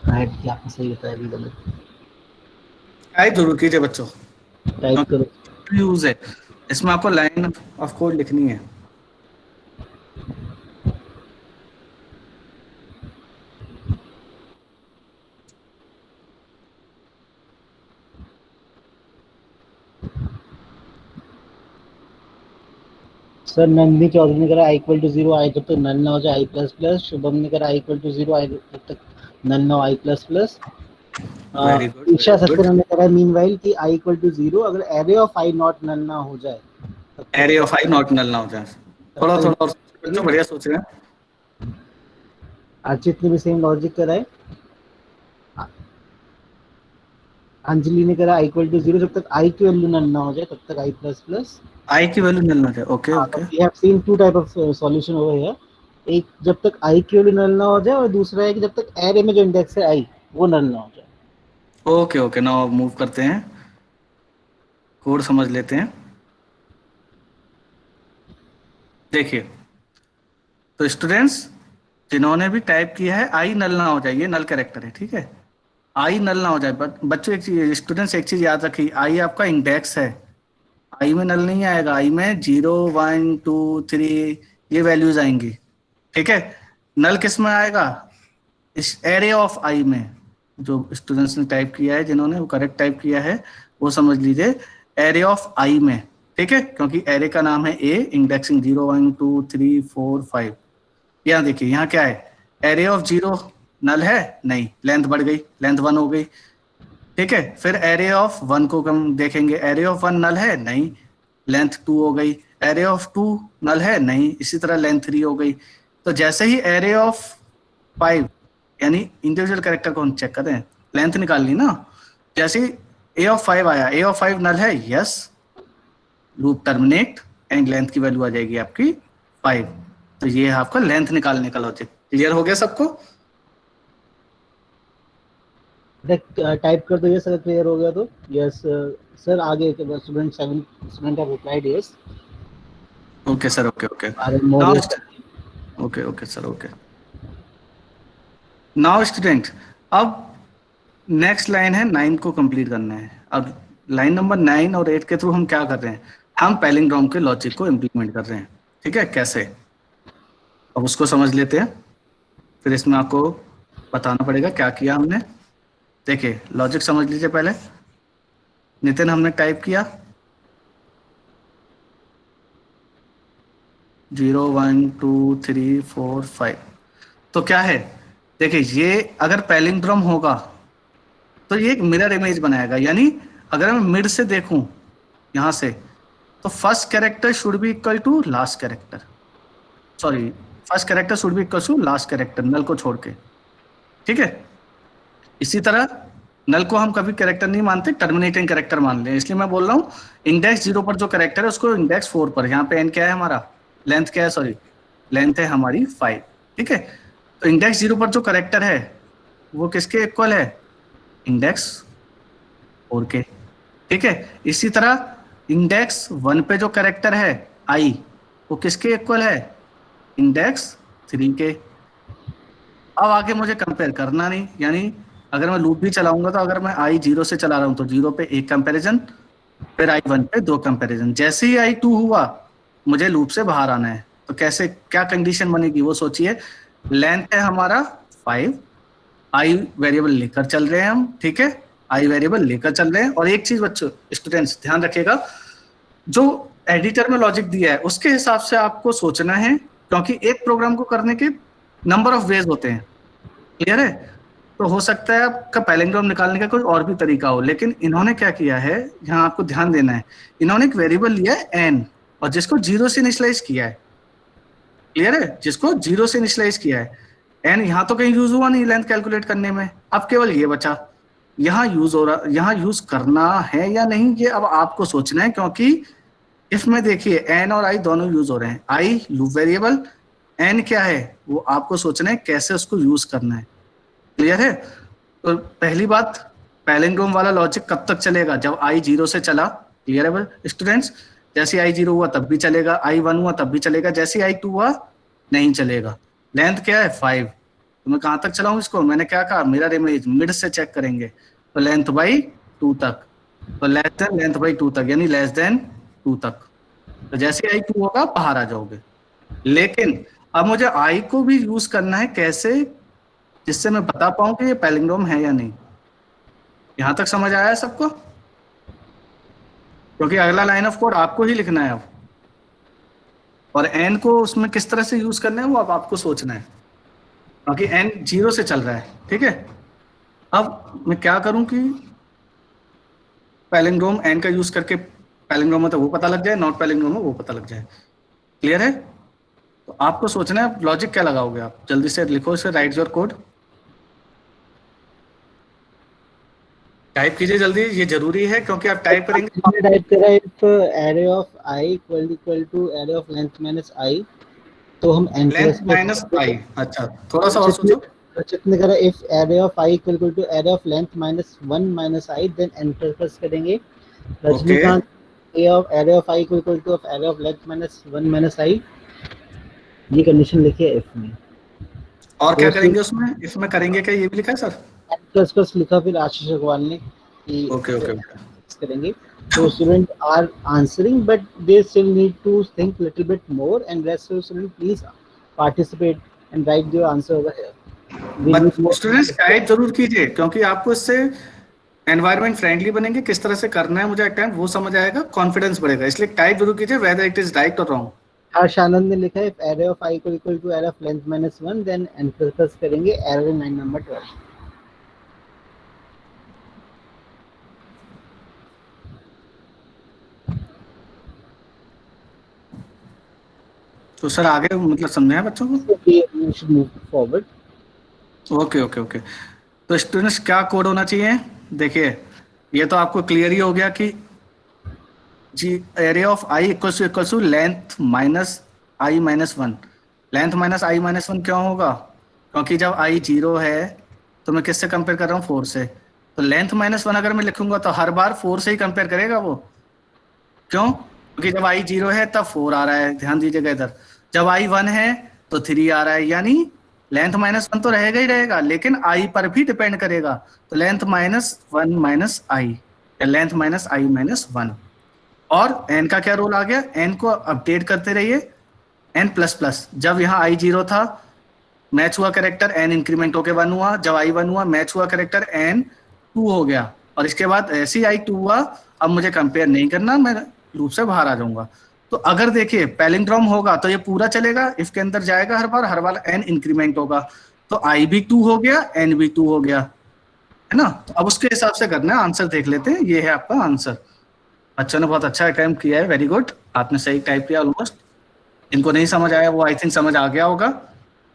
right कि आपने सही बताया भी गलत। टाइप जरूर कीजिए बच्चों, टाइप करो। यूज है, इसमें आपको लाइन ऑफ कोड लिखनी है। सर नंदिनी चौधरी ने करा इक्वल टू 0 आई, जब तक नल ना हो जाए आई प्लस प्लस। शुभम ने करा इक्वल टू 0 आई, जब तक नल ना हो I plus plus. Very good, Isha Satyanarayan ने करा मीनवाइल कि आई इक्वल टू 0 अगर array of I not null ना हो जाए, array of I not null ना हो जाए। थोड़ा थोड़ा और बच्चों बढ़िया सोच रहे हैं। अर्चित ने भी सेम लॉजिक करा है, अंजलि ने करा इक्वल टू 0, जब तक आई की वैल्यू नल ना हो जाए तब तक आई प्लस प्लस। आई की वैल्यू नल ना जाए, ओके हाँ, तो okay. We have seen two type of solution over here. एक जब तक आई की वैल्यू नल ना हो जाए, और दूसरा है कि जब तक एरे में जो इंडेक्स है आई वो नल ना हो जाए। ओके ओके, नाउ मूव करते हैं, कोड समझ लेते हैं। देखिए, तो स्टूडेंट्स जिन्होंने भी टाइप किया है आई नल ना हो जाए, ये नल कैरेक्टर है, ठीक है। आई नल ना हो जाए, बट बच्चों एक चीज, स्टूडेंट्स एक चीज याद रखिए, आई आपका इंडेक्स है, आई में नल नहीं आएगा, आई में 0 1 2 3 ये वैल्यूज आएंगी, ठीक है। नल किस में आएगा, इस एरे ऑफ आई में। जो स्टूडेंट्स ने टाइप किया है, जिन्होंने वो करेक्ट टाइप किया है, वो समझ लीजिए एरे ऑफ आई में, ठीक है, क्योंकि एरे का नाम है ए, इंडेक्सिंग 0 1 2 3 4 5। यहाँ देखिए, यहाँ क्या है, एरे ऑफ 0 नल है नहीं, लेंथ बढ़ गई, लेंथ 1 हो गई, ठीक है। फिर एरे ऑफ 1 को हम देखेंगे, एरे ऑफ 1 नल है नहीं, लेंथ 2 हो गई। एरे ऑफ 2 नल है नहीं, इसी तरह लेंथ 3 हो गई। तो जैसे ही एरे ऑफ 5, यानी इंडिविजुअल कैरेक्टर को हम चेक करें, लेंथ निकाल ली ना, जैसे ही ए ऑफ 5 आया, ए ऑफ 5 नल है, yes, loop terminate and length की वैल्यू आ जाएगी आपकी 5। तो ये है आपका लेंथ निकालने का लॉजिक। क्लियर हो गया सबको? टाइप कर दो यस अगर क्लियर हो गया तो। यस सर, आगे student 7 student have replied yes. Okay sir, okay okay. Are more now yes. Okay okay sir, okay. Now student, अब नेक्स्ट लाइन है 9 को कंप्लीट करना है। अब लाइन नंबर 9 और 8 के थ्रू हम क्या कर रहे हैं, हम पैलिंड्रोम के लॉजिक को इम्प्लीमेंट कर रहे हैं, ठीक है। कैसे, अब उसको समझ लेते हैं, फिर इसमें आपको बताना पड़ेगा क्या किया हमने। देखिए, लॉजिक समझ लीजिए पहले। नितिन, हमने टाइप किया 0 1 2 3 4 5, तो क्या है, देखिए ये अगर पैलिंड्रोम होगा तो ये एक मिरर इमेज बनाएगा, यानी अगर मैं मिड से देखूं यहां से, तो first character should be equal to last character, sorry, first character should be equal to last character, null को छोड़ के, ठीक है। इसी तरह नल को हम कभी कैरेक्टर नहीं मानते, टर्मिनेटिंग कैरेक्टर मान लें, इसलिए मैं बोल रहा हूँ इंडेक्स 0 पर जो कैरेक्टर है उसको इंडेक्स 4 पर, यहाँ पे एन क्या है हमारा, लेंथ क्या है, सॉरी, लेंथ है हमारी 5, ठीक है। तो इंडेक्स 0 पर जो कैरेक्टर है वो किसके इक्वल है, इंडेक्स 4 के, ठीक है। इसी तरह इंडेक्स 1 पे जो कैरेक्टर है आई, वो किसके इक्वल है, इंडेक्स 3 के। अब आगे मुझे कंपेयर करना नहीं, यानी अगर मैं लूप भी चलाऊंगा तो अगर मैं आई 0 से चला रहा हूं तो 0 पे एक कंपैरिजन, फिर आई 1 पे 2 कंपैरिजन, जैसे ही आई 2 हुआ मुझे लूप से बाहर आना है, तो कैसे, क्या कंडीशन बनेगी वो सोचिए। लेंथ है हमारा 5, आई वेरिएबल लेकर चल रहे हैं हम, ठीक है, आई वेरिएबल लेकर चल रहे हैं। और एक चीज बच्चों, स्टूडेंट्स ध्यान रखिएगा, जो एडिटर में लॉजिक दिया है उसके हिसाब से आपको सोचना है, क्योंकि एक प्रोग्राम को करने के नंबर ऑफ वेज होते हैं। क्लियर है? तो हो सकता है आपका पैलिंड्रोम निकालने का कोई और भी तरीका हो, लेकिन इन्होंने क्या किया है, यहाँ आपको ध्यान देना है, इन्होंने एक वेरिएबल लिया है एन, और जिसको 0 से इनिशियलाइज किया है। क्लियर है? जिसको 0 से इनिशियलाइज किया है, एन यहाँ तो कहीं यूज हुआ नहीं लेंथ कैलकुलेट करने में, अब केवल ये बचा, यहाँ यूज हो रहा, यहाँ यूज करना है या नहीं, ये अब आपको सोचना है, क्योंकि इफ में देखिए एन और आई दोनों यूज हो रहे हैं, आई लूप वेरिएबल, एन क्या है वो आपको सोचना है कैसे उसको यूज करना है। क्लियर है? तो पहली बात, पैलिंड्रोम वाला लॉजिक कब तक चलेगा, जब आई 0 से चला। क्लियर है स्टूडेंट्स? जैसे आई 0 हुआ तब भी चलेगा, आई 1 हुआ तब भी चलेगा, जैसे आई 2 हुआ नहीं चलेगा। लेंथ क्या है 5, तो मैं कहां तक चलाऊं इसको, मैंने क्या कहा, मिरर इमेज, मिड से चेक करेंगे, तो लेंथ बाई 2 तक, तो लेस देन लेंथ बाई 2 तक, यानी लेस देन 2 तक, तो जैसे आई 2 होगा बाहर आ जाओगे। लेकिन अब मुझे आई को भी यूज करना है कैसे, जिससे मैं बता पाऊं कि ये पैलिंड्रोम है या नहीं। यहां तक समझ आया है सबको? क्योंकि अगला लाइन ऑफ कोड आपको ही लिखना है अब, और एन को उसमें किस तरह से यूज करना है वो अब आपको सोचना है, क्योंकि एन 0 से चल रहा है, ठीक है। अब मैं क्या करूं कि पैलिंड्रोम एन का यूज करके पैलिंड्रोम है तो वो पता लग जाए, नॉट पैलिंड्रोम है वो पता लग जाए। क्लियर है? तो आपको सोचना है लॉजिक क्या लगाओगे आप, जल्दी से लिखो इसे, राइट योर कोड, टाइप कीजिए जल्दी, ये जरूरी है क्योंकि आप टाइप करेंगे। टाइप करा if array of I equal to array of length minus I, तो हम N length plus minus I, अच्छा थोड़ा सा और रचित ने सोचो। रचित ने करा if array of I equal to array of length minus one minus I, then enter press करेंगे। Okay, Rajnikant a of array of I equal to of array of length minus one minus I, ये condition लिखी है if में। और तो क्या करेंगे उसमें, इसमें करेंगे क्या, ये भी लिखा है सर? एन प्लस प्लस लिखा फिर आशीष अग्रवाल ने कि ओके ओके ओके, करेंगे। तो student are answering but they still need to think little bit more, and rest of student please participate and write your answer over here. We need but more students type जरूर कीजिए क्योंकि आपको इससे environment friendly बनेंगे, किस तरह से करना है मुझे टाइम वो समझ आएगा, कॉन्फिडेंस बढ़ेगा, इसलिए टाइप जरूर कीजिए वेदर इट इज राइट और रॉन्ग। हर्ष आनंद ने लिखा है if array of I equal to array of length minus one, then enter press करेंगे एरर इन लाइन नंबर 12। तो सर आगे मतलब समझाए बच्चों को? So we should move forward. Okay okay okay, तो स्टूडेंट्स क्या कोड होना चाहिए, देखिए ये तो आपको क्लियर ही हो गया कि जी array of I equal to length minus I minus one. Length minus I minus one क्यों होगा, क्योंकि जब आई जीरो है तो मैं किससे कंपेयर कर रहा हूँ, फोर से, तो लेंथ माइनस वन अगर मैं लिखूंगा तो हर बार फोर से ही कंपेयर करेगा वो, क्यों, क्योंकि जब आई जीरो है तब फोर आ रहा है, ध्यान दीजिएगा इधर, जब आई वन है तो थ्री आ रहा है, यानी लेंथ माइनस वन तो रहेगा ही रहेगा लेकिन आई पर भी डिपेंड करेगा, तो लेंथ माइनस वन माइनस आई, या length minus I minus one. और एन का क्या रोल आ गया, एन को अपडेट करते रहिए, एन प्लस प्लस, जब यहाँ आई जीरो था मैच हुआ करेक्टर, एन इंक्रीमेंट होके वन हुआ, जब आई वन हुआ मैच हुआ करेक्टर, एन टू हो गया, और इसके बाद ऐसे ही आई टू हुआ, अब मुझे कंपेयर नहीं करना, मैं लूप से बाहर आ जाऊंगा। तो अगर देखिए पैलिंड्रोम होगा तो ये पूरा चलेगा, इफ के अंदर जाएगा हर बार एन इंक्रीमेंट होगा, तो आई भी टू हो गया, एन भी टू हो गया, है ना। तो अब उसके हिसाब से करना है, आंसर देख लेते हैं, ये है आपका आंसर। बच्चों ने बहुत अच्छा अटेम्प्ट किया है, वेरी गुड, आपने सही टाइप किया ऑलमोस्ट। इनको नहीं समझ आया वो आई थिंक समझ आ गया होगा।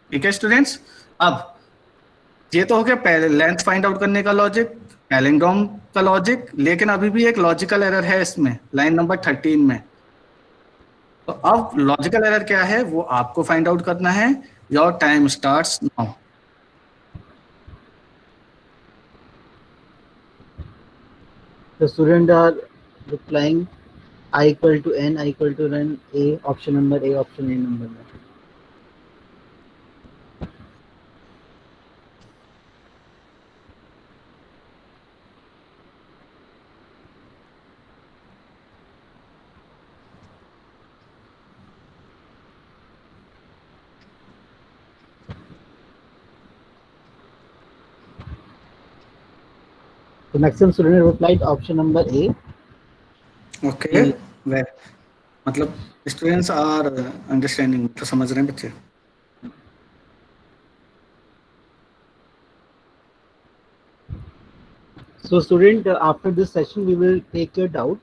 ठीक है स्टूडेंट्स, अब ये तो हो गया पहले लेंथ फाइंड आउट करने का लॉजिक, पैलिंड्रोम का लॉजिक, लेकिन अभी भी एक लॉजिकल एरर है इसमें लाइन नंबर 13 में। तो अब लॉजिकल एरर क्या है वो आपको फाइंड आउट करना है। Your time starts now. The student are replying I equal to n, I equal to n, A, option number A, option A number में। The maximum student replied option number A. Okay, मतलब students are understanding, तो समझ रहे हैं बच्चे। So student, after this session we will take your doubt.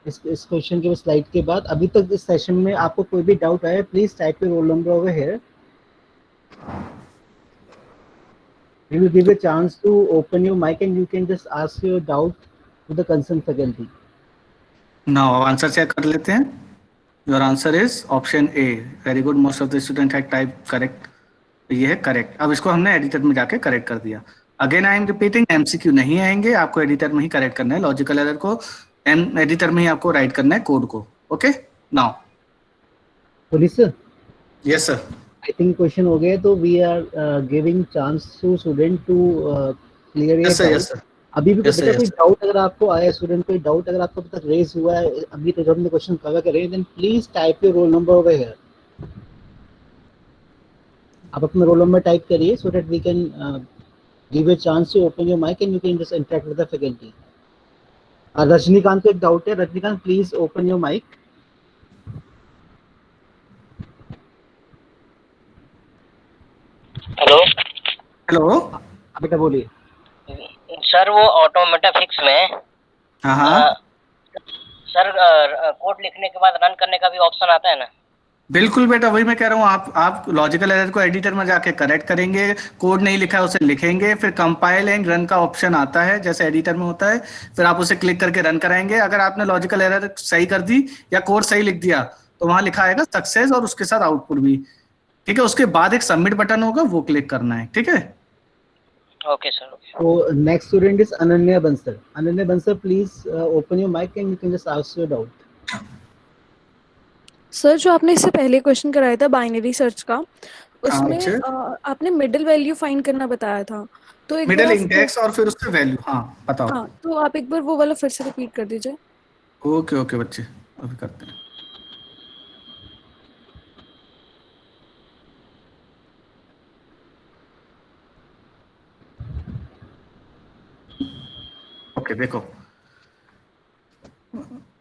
इस question के slide के बाद, अभी तक इस सेशन में आपको कोई भी डाउट आया, please type your roll number over here. We will give you a chance to open your mic and you can just ask your doubt to the concerned faculty. Now answer check कर लेते हैं। Your answer is option A, very good, most of the student have type correct, ये है correct. अब इसको हमने editor में जाके करेक्ट कर दिया। Again I am repeating, MCQ नहीं आएंगे, आपको एडिटर में ही करेक्ट करना है लॉजिकल एरर को, एडिटर में ही आपको राइट करना है कोड को। Okay now, please sir, yes sir, I think question हो गया, तो we are giving chance to student to clear yes sir, your yes doubt. Sir, अभी भी यस बेटा सर, कोई डाउट अगर आपको आया, स्टूडेंट कोई डाउट अगर आपको तक रेज हुआ है अभी तक हमने क्वेश्चन कवर करे, then please type your roll number over here. आप अपना रोल नंबर टाइप करिए so that we can give you a chance to open your mic and you can just interact with the faculty. Rajinikanth को एक doubt है, Rajinikanth please open your mic. Hello hello, बेटा बोलिए। Sir, वो automata fix में हाँ, sir code लिखने के बाद रन करने का भी ऑप्शन आता है ना? बिल्कुल बेटा, वही मैं कह रहा हूँ। आप लॉजिकल एरर को एडिटर में जाके करेक्ट करेंगे, कोड नहीं लिखा है उसे लिखेंगे, फिर कंपाइल एंड रन का ऑप्शन आता है जैसे एडिटर में होता है, फिर आप उसे क्लिक करके रन कराएंगे। अगर आपने लॉजिकल एरर सही कर दी या कोड सही लिख दिया तो वहां लिखा आएगा सक्सेस और उसके साथ आउटपुट भी। ठीक है, उसके बाद एक सबमिट बटन होगा, वो क्लिक करना है। ठीक है, okay sir, okay. So next student is Ananya Bansal. Ananya Bansal, please open your mic and you can just ask your doubt. Sir, जो आपने इससे पहले क्वेश्चन कराया था बाइनरी सर्च का, हाँ उसमें बच्चे, आपने मिडिल वैल्यू फाइंड करना बताया था। तो एक बार मिडिल आप इंडेक्स और फिर उसके वैल्यू। हाँ बताओ। हाँ, तो आप एक बार वो वाला फिर से रिपीट कर दीजिए। ओके ओके बच्चे, अभी करते हैं। ओके देखो,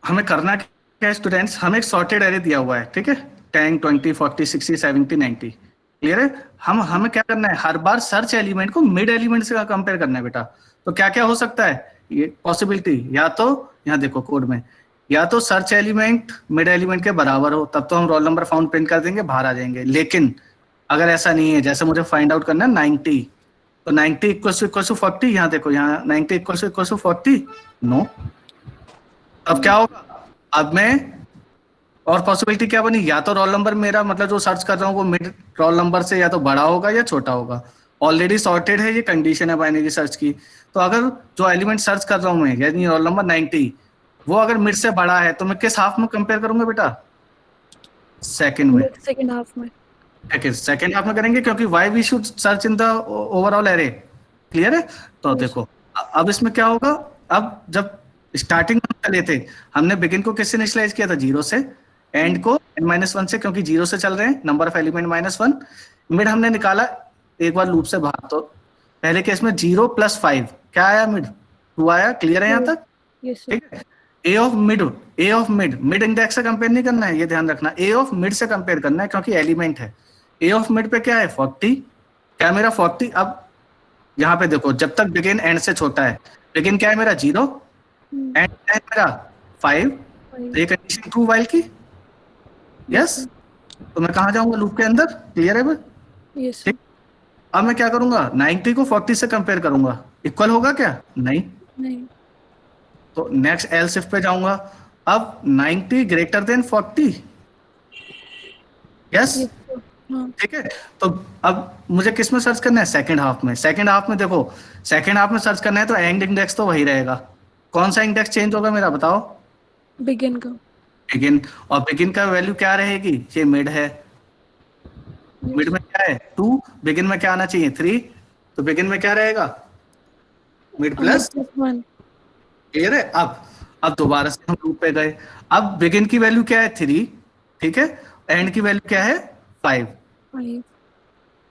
हमें करना क्या है स्टूडेंट्स, हमें एक सॉर्टेड एरे दिया हुआ है। ठीक है, 10 20 40 60 70 90। क्लियर है? हमें क्या करना है, हर बार सर्च एलिमेंट को मिड एलिमेंट से कंपेयर करना है बेटा। तो क्या क्या हो सकता है ये पॉसिबिलिटी, या तो यहाँ देखो कोड में, या तो सर्च एलिमेंट मिड एलिमेंट के बराबर हो, तब तो हम रोल नंबर फाउंड प्रिंट कर देंगे, बाहर आ जाएंगे। लेकिन अगर ऐसा नहीं है, जैसे मुझे फाइंड आउट करना है 90, तो 90 इक्वल टू 40, यहाँ देखो, यहाँ 90 इक्वल टू 40, नो। अब क्या होगा, अब मैं, और पॉसिबिलिटी क्या बनी, या तो रोल नंबर मेरा मतलब जो सर्च कर रहा हूँ वो मिड रोल नंबर से या तो बड़ा होगा या छोटा होगा। ऑलरेडी सॉर्टेड है, ये कंडीशन है बाइनरी सर्च की। तो अगर जो एलिमेंट सर्च कर रहा हूँ मैं, यानी रोल नंबर 90, वो अगर मिड से बड़ा है तो मैं किस हाफ में कंपेयर करूंगा बेटा, सेकंड में। सेकंड हाफ में। सेकंड हाफ में करेंगे, क्योंकि why we should search in the overall array. Clear है? तो देखो अब इसमें क्या होगा, अब जब स्टार्टिंग में चले थे, हमने बिगिन को किससे इनिशियलाइज किया था, 0 से, एंड को n-1 से, क्योंकि 0 से चल रहे हैं, नंबर ऑफ एलिमेंट -1। मिड हमने निकाला एक बार लूप से बाहर, तो पहले केस में 0 + 5 क्या आया, मिड 2 आया। क्लियर है यहाँ तक? Yes sir. ठीक है, ए ऑफ मिड, मिड इंडेक्स से कंपेयर नहीं करना है, ये ध्यान रखना, ए ऑफ मिड से कंपेयर करना है, क्योंकि एलिमेंट है। ए ऑफ मिड पे क्या है, 40। क्या मेरा 40, अब यहाँ पे देखो, जब तक बिगिन एंड से छोटा है, बिगिन क्या है मेरा 0, एंड क्या है मेरा 5, तो ये कंडीशन ट्रू वाइल की। यस, तो मैं कहाँ जाऊंगा, लूप के अंदर। क्लियर है भाई? यस ठीक, अब मैं क्या करूंगा, 90 को 40 से कंपेयर करूंगा, इक्वल होगा क्या, नहीं। नहीं। तो नेक्स्ट एल्स इफ पे जाऊंगा, अब 90 ग्रेटर देन 40। यस, हाँ। ठीक है। तो अब मुझे किस में सर्च करना है, सेकंड हाफ में। सेकंड हाफ में देखो, सेकंड हाफ में सर्च करना है तो एंड इंडेक्स तो वही रहेगा। कौन सा इंडेक्स चेंज होगा मेरा, बताओ। बिगिन का। बिगिन, और बिगिन का वैल्यू क्या रहेगी, ये मिड है, मिड में क्या है 2, बिगिन में क्या आना चाहिए 3, तो बिगिन में क्या रहेगा, मिड प्लस। +1। क्लियर है? अब दोबारा से हम लूप पे गए, अब बिगिन की वैल्यू क्या है 3, ठीक है, एंड की वैल्यू क्या है 5। 5।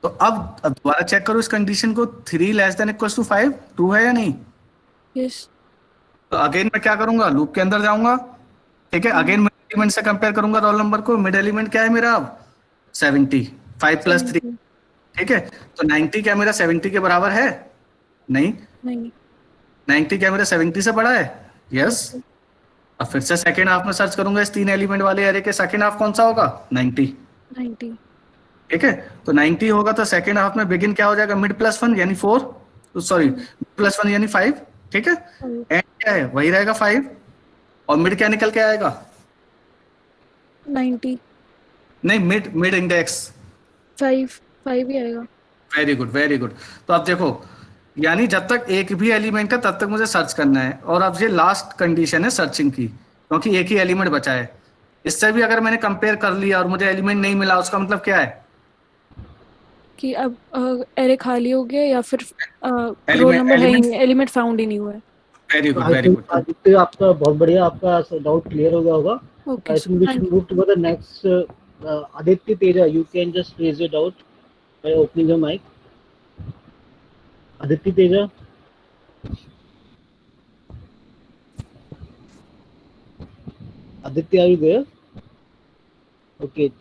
तो अब दोबारा चेक करो इस कंडीशन को, 3 < 5, ट्रू है या नहीं। यस। तो अगेन मैं क्या करूंगा, लूप के अंदर जाऊंगा। ठीक है, अगेन मिड एलिमेंट से कंपेयर करूंगा रोल नंबर को। मिड एलिमेंट क्या है मेरा अब, 70, 5 + 3। ठीक है, तो 90 क्या मेरा 70 के बराबर है, नहीं। नहीं। 90 क्या मेरा 70 से बड़ा है, यस। अब फिर से सेकेंड हाफ में सर्च करूंगा इस 3 एलिमेंट वाले एरे के, सेकेंड हाफ कौन सा होगा, 90। 90। ठीक है, तो 90 होगा तो सेकेंड हाफ में बिगिन क्या हो जाएगा, मिड +1 यानी 4, सॉरी +1 यानी 5। ठीक है, एंड क्या है, वही रहेगा 5, और मिड क्या निकल के आएगा, 90। नहीं, मिड इंडेक्स। 5 ही आएगा। Very good, very good. तो अब देखो, यानी जब तक एक भी एलिमेंट है तब तक मुझे सर्च करना है, और अब ये लास्ट कंडीशन है सर्चिंग की, क्योंकि एक ही एलिमेंट बचा है। इससे भी अगर मैंने कंपेयर कर लिया और मुझे एलिमेंट नहीं मिला, उसका मतलब क्या है, कि अब एरे खाली हो गया, या फिर रोल एलिमेंट नंबर है ही एलिमेंट नहीं, एलिमेंट फाउंड ही नहीं हुआ है। Very So good, I very think good. Aditya, आपका बहुत बढ़िया, आपका डाउट क्लियर हो गया होगा. Okay I think we should move to the next. Aditya Teja, you can just raise your doubt by opening your mic. Aditya Teja. Aditya, are you there? Okay.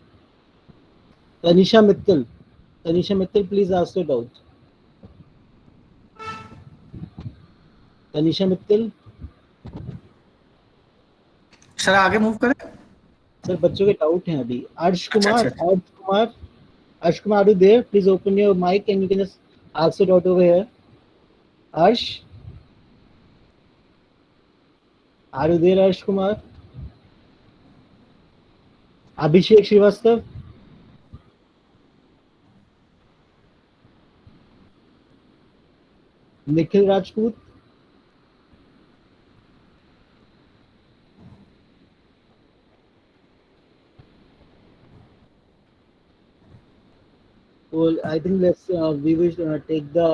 Tanisha Mittal. Tanisha Mittal, please ask your doubt. Tanisha Mittal. Sir आगे move करें। Sir बच्चों के doubt हैं अभी। अर्श अच्छा कुमार, अच्छा Arsh Kumar, are you there? Please open your mic and you can just ask the doubt over here. Arsh, are you there Arsh Kumar? Abhishek Srivastava, Nikhil Rajput, well, I think we will take the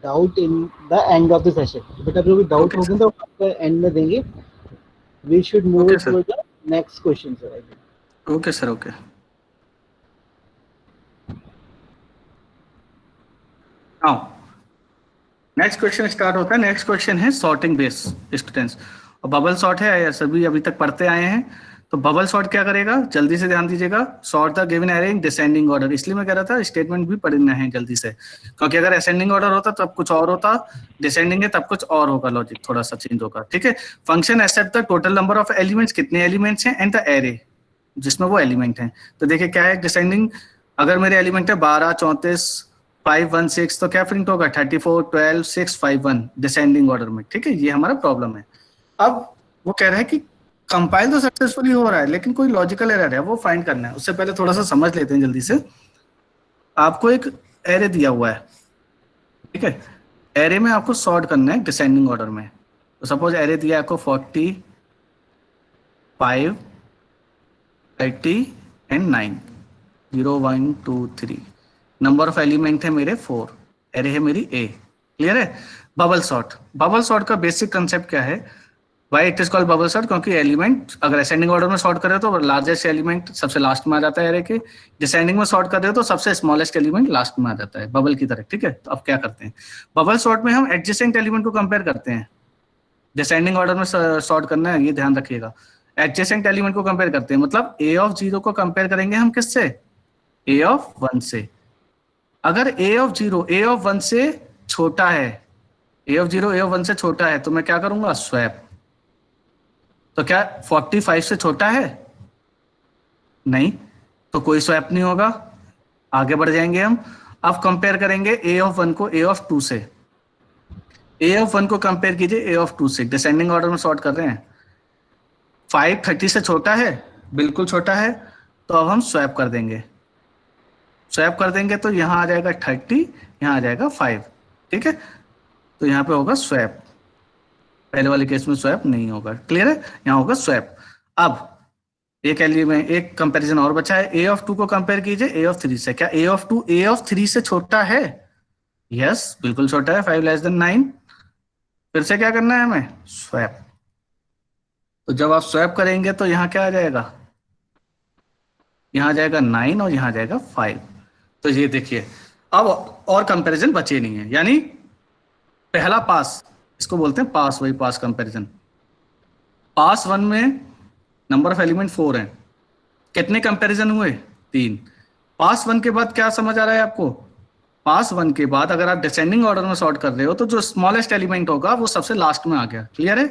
doubt in the end of the session. But अगर कोई doubt Okay, होगा तो आपका end में देंगे. We should move Okay, sir. toward the next question, sir. I think. Okay sir okay. Now next question start होता है। Next question है सॉर्टिंग बेस स्टूडेंट्स, और बबल सॉर्ट है, सभी अभी तक पढ़ते आए हैं। तो बबल सॉर्ट क्या करेगा, जल्दी से ध्यान दीजिएगा। Sort the given array in descending order, इसलिए मैं कह रहा था स्टेटमेंट भी पढ़ना है जल्दी से, क्योंकि अगर असेंडिंग ऑर्डर होता तब कुछ और होता, डिसेंडिंग है तब कुछ और होगा, लॉजिक थोड़ा सा चेंज होगा। ठीक है। Function accept the total number of elements, कितने एलिमेंट्स हैं, एंड द एरे जिसमें वो एलिमेंट हैं। तो देखिए क्या है डिसेंडिंग, अगर मेरे एलिमेंट है 12, 34, 5, 1, 6, तो क्या प्रिंट होगा 34, 12, 6, 5, 1 डिसेंडिंग ऑर्डर में। ठीक है, ये हमारा प्रॉब्लम है। अब वो कह रहा है कि कंपाइल तो सक्सेसफुली हो रहा है लेकिन कोई लॉजिकल एरर है, वो फाइंड करना है। उससे पहले थोड़ा सा समझ लेते हैं जल्दी से। आपको एक एरे दिया हुआ है, ठीक है, एरे में आपको सॉर्ट करना है डिसेंडिंग ऑर्डर में। तो सपोज एरे दिया है आपको 40, 5, 30 एंड 9, 0, 1, 2, 3, नंबर ऑफ एलिमेंट है मेरे 4, एरे है मेरी ए। क्लियर है। बबल सॉर्ट, बबल सॉर्ट का बेसिक कंसेप्ट क्या है, why it is called bubble sort, क्योंकि एलिमेंट अगर असेंडिंग ऑर्डर में सॉर्ट कर रहे हो तो लार्जेस्ट एलिमेंट सबसे लास्ट में आ जाता है एरे के, डिसेंडिंग में सॉर्ट कर रहे हो तो सबसे स्मॉलेस्ट एलिमेंट लास्ट में आ जाता है, बबल की तरह। ठीक है। तो अब क्या करते हैं, बबल सॉर्ट में हम एडजेसेंट एलिमेंट को कंपेयर करते हैं। डिसेंडिंग ऑर्डर में सॉर्ट करना है, ये ध्यान रखिएगा। एडजेसेंट एलिमेंट को कंपेयर करते हैं, मतलब ए ऑफ 0 को कंपेयर करेंगे हम किससे, ए ऑफ 1 से। अगर ए ऑफ 0 ए ऑफ 1 से छोटा है, ए ऑफ 0 ए ऑफ 1 से छोटा है, तो मैं क्या करूंगा, स्वैप। तो क्या 45 से छोटा है, नहीं, तो कोई स्वैप नहीं होगा। आगे बढ़ जाएंगे हम। अब कंपेयर करेंगे ए ऑफ 1 को ए ऑफ 2 से। ए ऑफ 1 को कंपेयर कीजिए ए ऑफ 2 से, डिसेंडिंग ऑर्डर में सॉर्ट कर रहे हैं। 5 30 से छोटा है, बिल्कुल छोटा है, तो अब हम स्वैप कर देंगे। स्वैप कर देंगे तो यहां आ जाएगा 30, यहां आ जाएगा 5। ठीक है, तो यहां पे होगा स्वैप, पहले वाले केस में स्वैप नहीं होगा। क्लियर है, यहां होगा स्वैप। अब एक एलिमेंट, एक कंपैरिजन और बचा है, ए ऑफ 2 को कंपेयर कीजिए ए ऑफ 3 से। क्या ए ऑफ 2 ए ऑफ 3 से छोटा है, यस बिल्कुल छोटा है, 5 लेस देन 9। फिर से क्या करना है हमें, स्वैप। तो जब आप स्वैप करेंगे तो यहां क्या आ जाएगा, यहां आ जाएगा 9 और यहां आ जाएगा 5। तो ये देखिए, अब और कंपैरिजन बचे नहीं है, यानी पहला पास, इसको बोलते हैं पास, वही पास कंपैरिजन। पास 1 में नंबर ऑफ एलिमेंट 4 हैं, कितने कंपैरिजन हुए, 3। पास 1 के बाद क्या समझ आ रहा है आपको, पास 1 के बाद अगर आप डिसेंडिंग ऑर्डर में सॉर्ट कर रहे हो तो जो स्मॉलेस्ट एलिमेंट होगा वो सबसे लास्ट में आ गया। क्लियर है,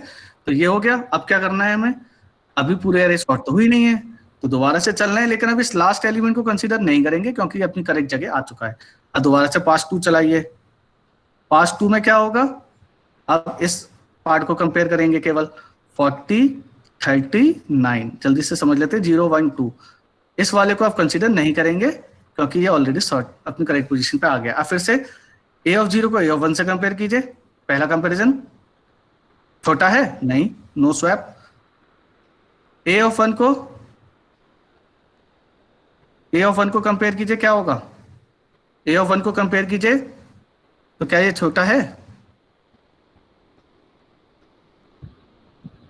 तो ये हो गया। अब क्या करना है हमें, अभी पूरे एरे सॉर्ट तो हुई नहीं है, तो दोबारा से चलना है, लेकिन अब इस लास्ट एलिमेंट को कंसीडर नहीं करेंगे क्योंकि अपनी करेक्ट जगह आ चुका है। अब दोबारा से पास 2 चलाइए। पास 2 में क्या होगा, अब इस पार्ट को कंपेयर करेंगे केवल, 40, 39, जल्दी से समझ लेते हैं, 0, 1, 2, इस वाले को आप कंसीडर नहीं करेंगे क्योंकि ये ऑलरेडी सॉर्ट अपनी करेक्ट पोजीशन पे आ गया। अब फिर से ए ऑफ 0 को ए ऑफ 1 से कंपेयर कीजिए, पहला कंपैरिजन, छोटा है, नहीं, नो स्वैप। ए ऑफ 1 को कंपेयर कीजिए, क्या होगा, ए ऑफ 1 को कंपेयर कीजिए, तो क्या ये छोटा है,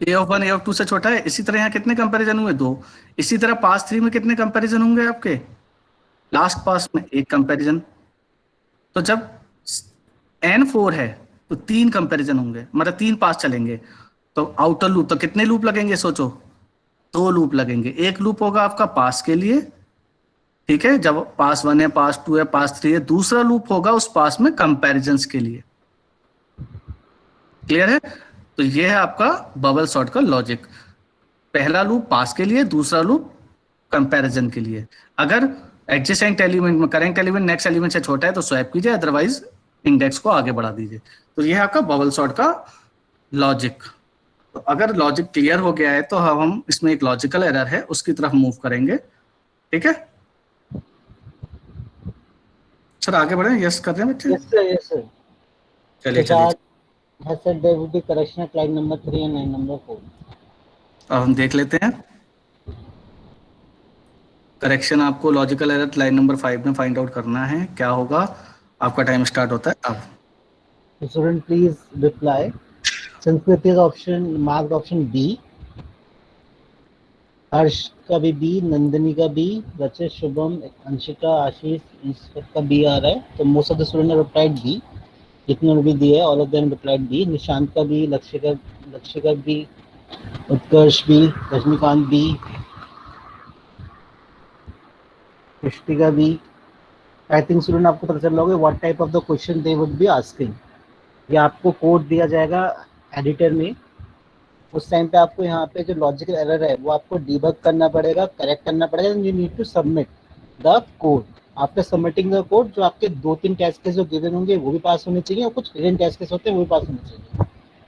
ए ऑफ 1 ए ऑफ 2 से छोटा है। इसी तरह यहाँ कितने कंपैरिजन हुए, 2। इसी तरह पास 3 में कितने कंपैरिजन होंगे आपके, लास्ट पास में एक कंपैरिजन। तो जब n4 है तो 3 कंपैरिजन होंगे, मतलब 3 पास चलेंगे। तो आउटर लूप, तो कितने लूप लगेंगे सोचो, 2 लूप लगेंगे। एक लूप होगा आपका पास के लिए, ठीक है, जब पास 1 है, पास 2 है, पास 3 है। दूसरा लूप होगा उस पास में कंपैरिजंस के लिए। क्लियर है, तो ये है आपका बबल सॉर्ट का लॉजिक। पहला लूप पास के लिए, दूसरा लूप कंपैरिजन के लिए। अगर एडजेसेंट एलिमेंट में करेंट एलिमेंट नेक्स्ट एलिमेंट से छोटा है तो स्वैप कीजिए, अदरवाइज इंडेक्स को आगे बढ़ा दीजिए। तो ये है आपका बबल सॉर्ट का लॉजिक। तो अगर लॉजिक क्लियर हो गया है तो हम इसमें एक लॉजिकल एरर है उसकी तरफ मूव करेंगे। ठीक है सर, आगे बढ़े। यस कर रहे हैं बच्चे? Yes sir, yes sir. चलिए चलिए, has said there will be correction at line number 3 and line number 4. अब हम देख लेते हैं। करेक्शन आपको लॉजिकल एरर लाइन नंबर 5 में फाइंड आउट करना है। क्या होगा? आपका टाइम स्टार्ट होता है अब। So student, please reply. Sanskrit is option marked option B. हर्ष का भी बी, नंदिनी का बी, रचित, शुभम, अंशिका, आशीष, इन सबका बी आ रहा है। तो most of the student have replied B. जितने भी दिए है all of them replied B. Nishant का बी, लक्ष्य का B, Utkarsh B, Rajinikanth B, Srishti का बी। आई थिंक स्टूडेंट आपको पता चल रहा होगा what type of the question they would be asking. ये आपको कोड दिया जाएगा एडिटर में। उस टाइम पे आपको यहाँ पे जो लॉजिकल एरर है वो आपको डिबग करना पड़ेगा, करेक्ट करना पड़ेगा। You need to submit the code. After submitting the code जो आपके 2-3 टेस्ट केस जो गिवन होंगे वो भी पास होने चाहिए और कुछ हिडन टेस्ट केस होते हैं वो भी पास होने चाहिए।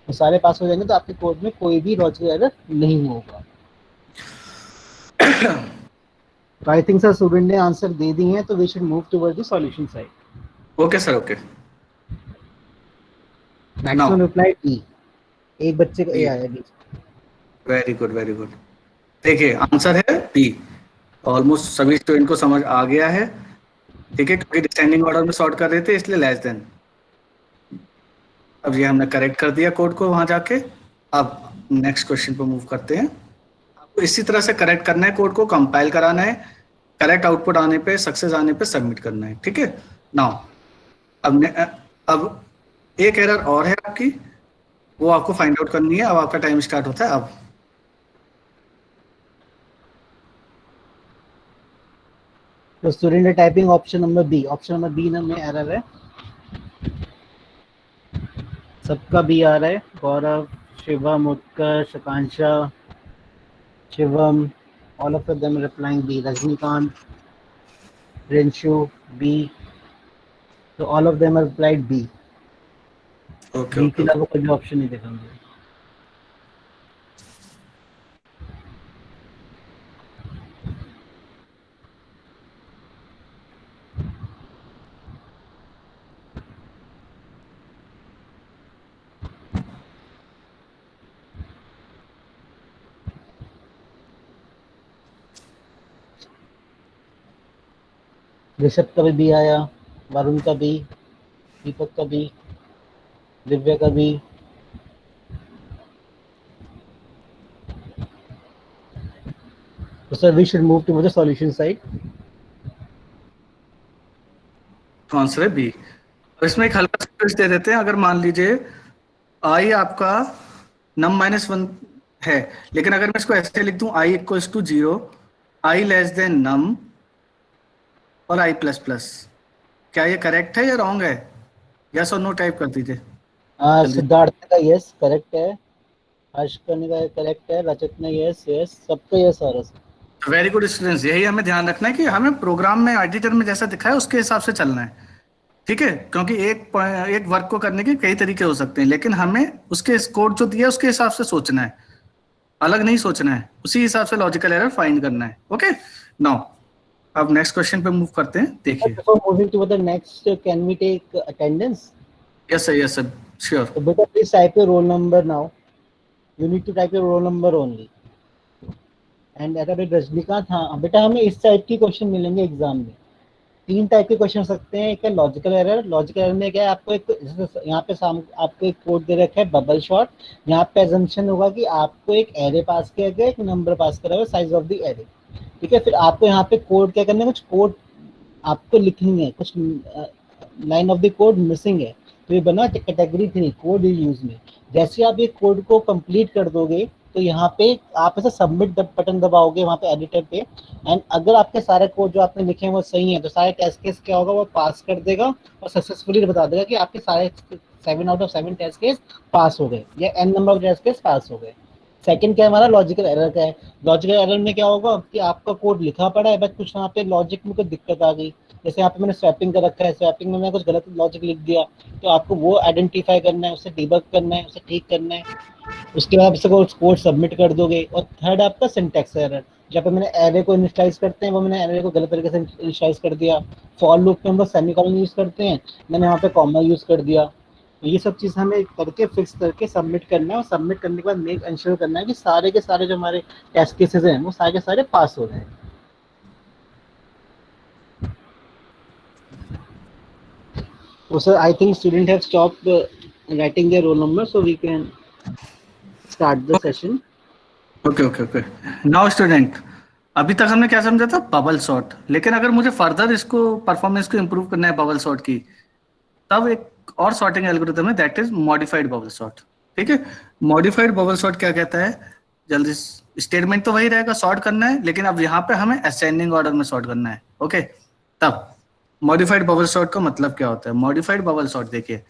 तो सारे पास हो जाएंगे तो आपके कोड में कोई भी लॉजिकल एरर नहीं होगा। तो आई थिंक सर स्टूडेंट ने आंसर दे दी है, तो we should move towards the solution side. Okay sir, okay. Maximum reply E. एक बच्चे का ए आया बीच। Very good, very good. देखिए आंसर है बी। ऑलमोस्ट सभी स्टूडेंट को समझ आ गया है। ठीक है, क्योंकि डिसेंडिंग ऑर्डर में सॉर्ट कर रहे थे इसलिए लेस देन। अब ये हमने करेक्ट कर दिया कोड को वहां जाके। अब नेक्स्ट क्वेश्चन पे मूव करते हैं। आपको इसी तरह से करेक्ट करना है, कोड को कंपाइल कराना है, करेक्ट आउटपुट आने पे, सक्सेस आने पे सबमिट करना है। ठीक है, नाउ अब एक एरर और है आपकी, वो आपको फाइंड आउट करनी है। अब आपका टाइम स्टार्ट होता है अब। तो स्टूडेंट है typing option number B. Option number B में एरर है, सबका बी आ रहा है। Gaurav, Shivam, Utkarsh, Akanksha, Shivam, all of them replying B. Rajnikant, Rinshu B. तो all of them replied B. Okay, B के अलावा कोई भी ऑप्शन नहीं देखा मुझे। ऋषभ का भी बी आया, वरुण का बी, दीपक का बी, दिव्या का बी। तो sir we should move to the solution side. Answer है बी। अब इसमें एक हल्का सा ट्विस्ट दे देते हैं। अगर मान लीजिए आई आपका नम -1 है, लेकिन अगर मैं इसको ऐसे लिख दूं I equals to 0, I less than num और आई प्लस प्लस, क्या ये करेक्ट है या रॉन्ग है? यस और नो टाइप कर दीजिए। सिद्धार्थ का यस करेक्ट है, हर्ष करने का करेक्ट है, रचित ने यस यस, सबका यस आ रहा है। वेरी गुड स्टूडेंट्स, यही हमें ध्यान रखना है कि हमें प्रोग्राम में एडिटर में जैसा दिखा है उसके हिसाब से चलना है। ठीक है, क्योंकि एक वर्क को करने के कई तरीके हो सकते हैं, लेकिन हमें उसके कोड जो दिया है उसके हिसाब से सोचना है, अलग नहीं सोचना है। उसी हिसाब से लॉजिकल एरर फाइंड करना है। ओके, नाउ अब नेक्स्ट क्वेश्चन पे मूव करते हैं। देखिए, Before moving to the next, can we take attendance? Yes sir, sure. So beta, please type your roll number now. You need to type your roll number only. And अगर रजनीकांत, हाँ बेटा हमें इस type की question मिलेंगे exam में। 3 type के question हो सकते हैं। एक है लॉजिकल एरर। लॉजिकल एरर में क्या है, आपको एक यहाँ पे आपको एक कोड दे रखा है बबल शॉट। यहाँ पे एजम्पशन होगा कि आपको एक एरे पास किया गया, एक नंबर पास करा हुआ, साइज ऑफ द एरे। ठीक है, फिर आपको यहाँ पे कोड क्या करना है, कुछ कोड आपको लिखनी है, कुछ line of the code missing है। तो ये बना कैटेगरी 3 कोड यूज में। जैसे आप ये कोड को कंप्लीट कर दोगे तो यहाँ पे आप ऐसे सबमिट बटन दबाओगे वहाँ पे एडिटर पे, एंड अगर आपके सारे कोड जो आपने लिखे हैं वो सही है तो सारे टेस्ट केस क्या होगा, वो पास कर देगा और सक्सेसफुली बता देगा कि आपके सारे 7 out of 7 test case pass हो गए या n number of test case pass हो गए। सेकंड क्या है हमारा लॉजिकल एरर का है। लॉजिकल एरर में क्या होगा कि आपका कोड लिखा पड़ा है बट कुछ वहाँ पे लॉजिक में कोई दिक्कत आ गई, जैसे यहाँ पे मैंने स्वैपिंग कर रखा है, स्वैपिंग में मैं कुछ गलत लॉजिक लिख दिया, तो आपको वो आइडेंटिफाई करना है, उसे डिबग करना है, उसे ठीक करना है, उसके बाद आप कोड सबमिट कर दोगे। और थर्ड आपका सिंटैक्स एरर, जहाँ पे मैंने एरे को इनिशियलाइज करते हैं वो मैंने एरे को गलत तरीके से इनिशियलाइज कर दिया। फॉर लूप में हम लोग सेमीकोलन यूज करते हैं, मैंने वहाँ पे कॉमा यूज कर दिया। तो ये सब चीज़ हमें करके फिक्स करके सबमिट करना है, और सबमिट करने के बाद मेक इंश्योर करना है कि सारे के सारे जो हमारे टेस्ट केसेस हैं वो सारे के सारे पास हो जाए। So sir, I think student have stopped writing their roll number, so we can start the session. Okay now student, अभी तक हमने क्या समझा था, बबल सॉर्ट। लेकिन अगर मुझे फर्दर इसको परफॉर्मेंस को इम्प्रूव करना है बबल सॉर्ट की, तब एक और सॉर्टिंग एल्गोरिथम है, that is modified bubble sort. ठीक है, मॉडिफाइड बबल सॉर्ट क्या कहता है, जल्दी स्टेटमेंट तो वही रहेगा, सॉर्ट करना है, लेकिन अब यहाँ पे हमें असेंडिंग ऑर्डर में सॉर्ट करना है। ओके, तब मॉडिफाइड बबल सॉर्ट का मतलब क्या होता है। मॉडिफाइड बबल सॉर्ट देखिए,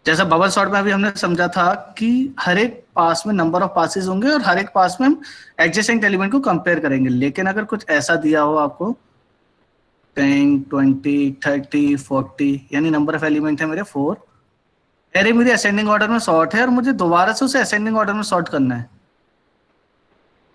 जैसा बबल सॉर्ट में अभी हमने समझा था कि हर एक पास में नंबर ऑफ पासेस होंगे और हर एक पास में हम एडजेसेंट एलिमेंट को कंपेयर करेंगे। लेकिन अगर कुछ ऐसा दिया हो आपको 10, 20, 30, 40, यानी नंबर ऑफ एलिमेंट है मेरे 4, एरे मेरी असेंडिंग ऑर्डर में सॉर्ट है और मुझे दोबारा से उसे असेंडिंग ऑर्डर में सॉर्ट करना है।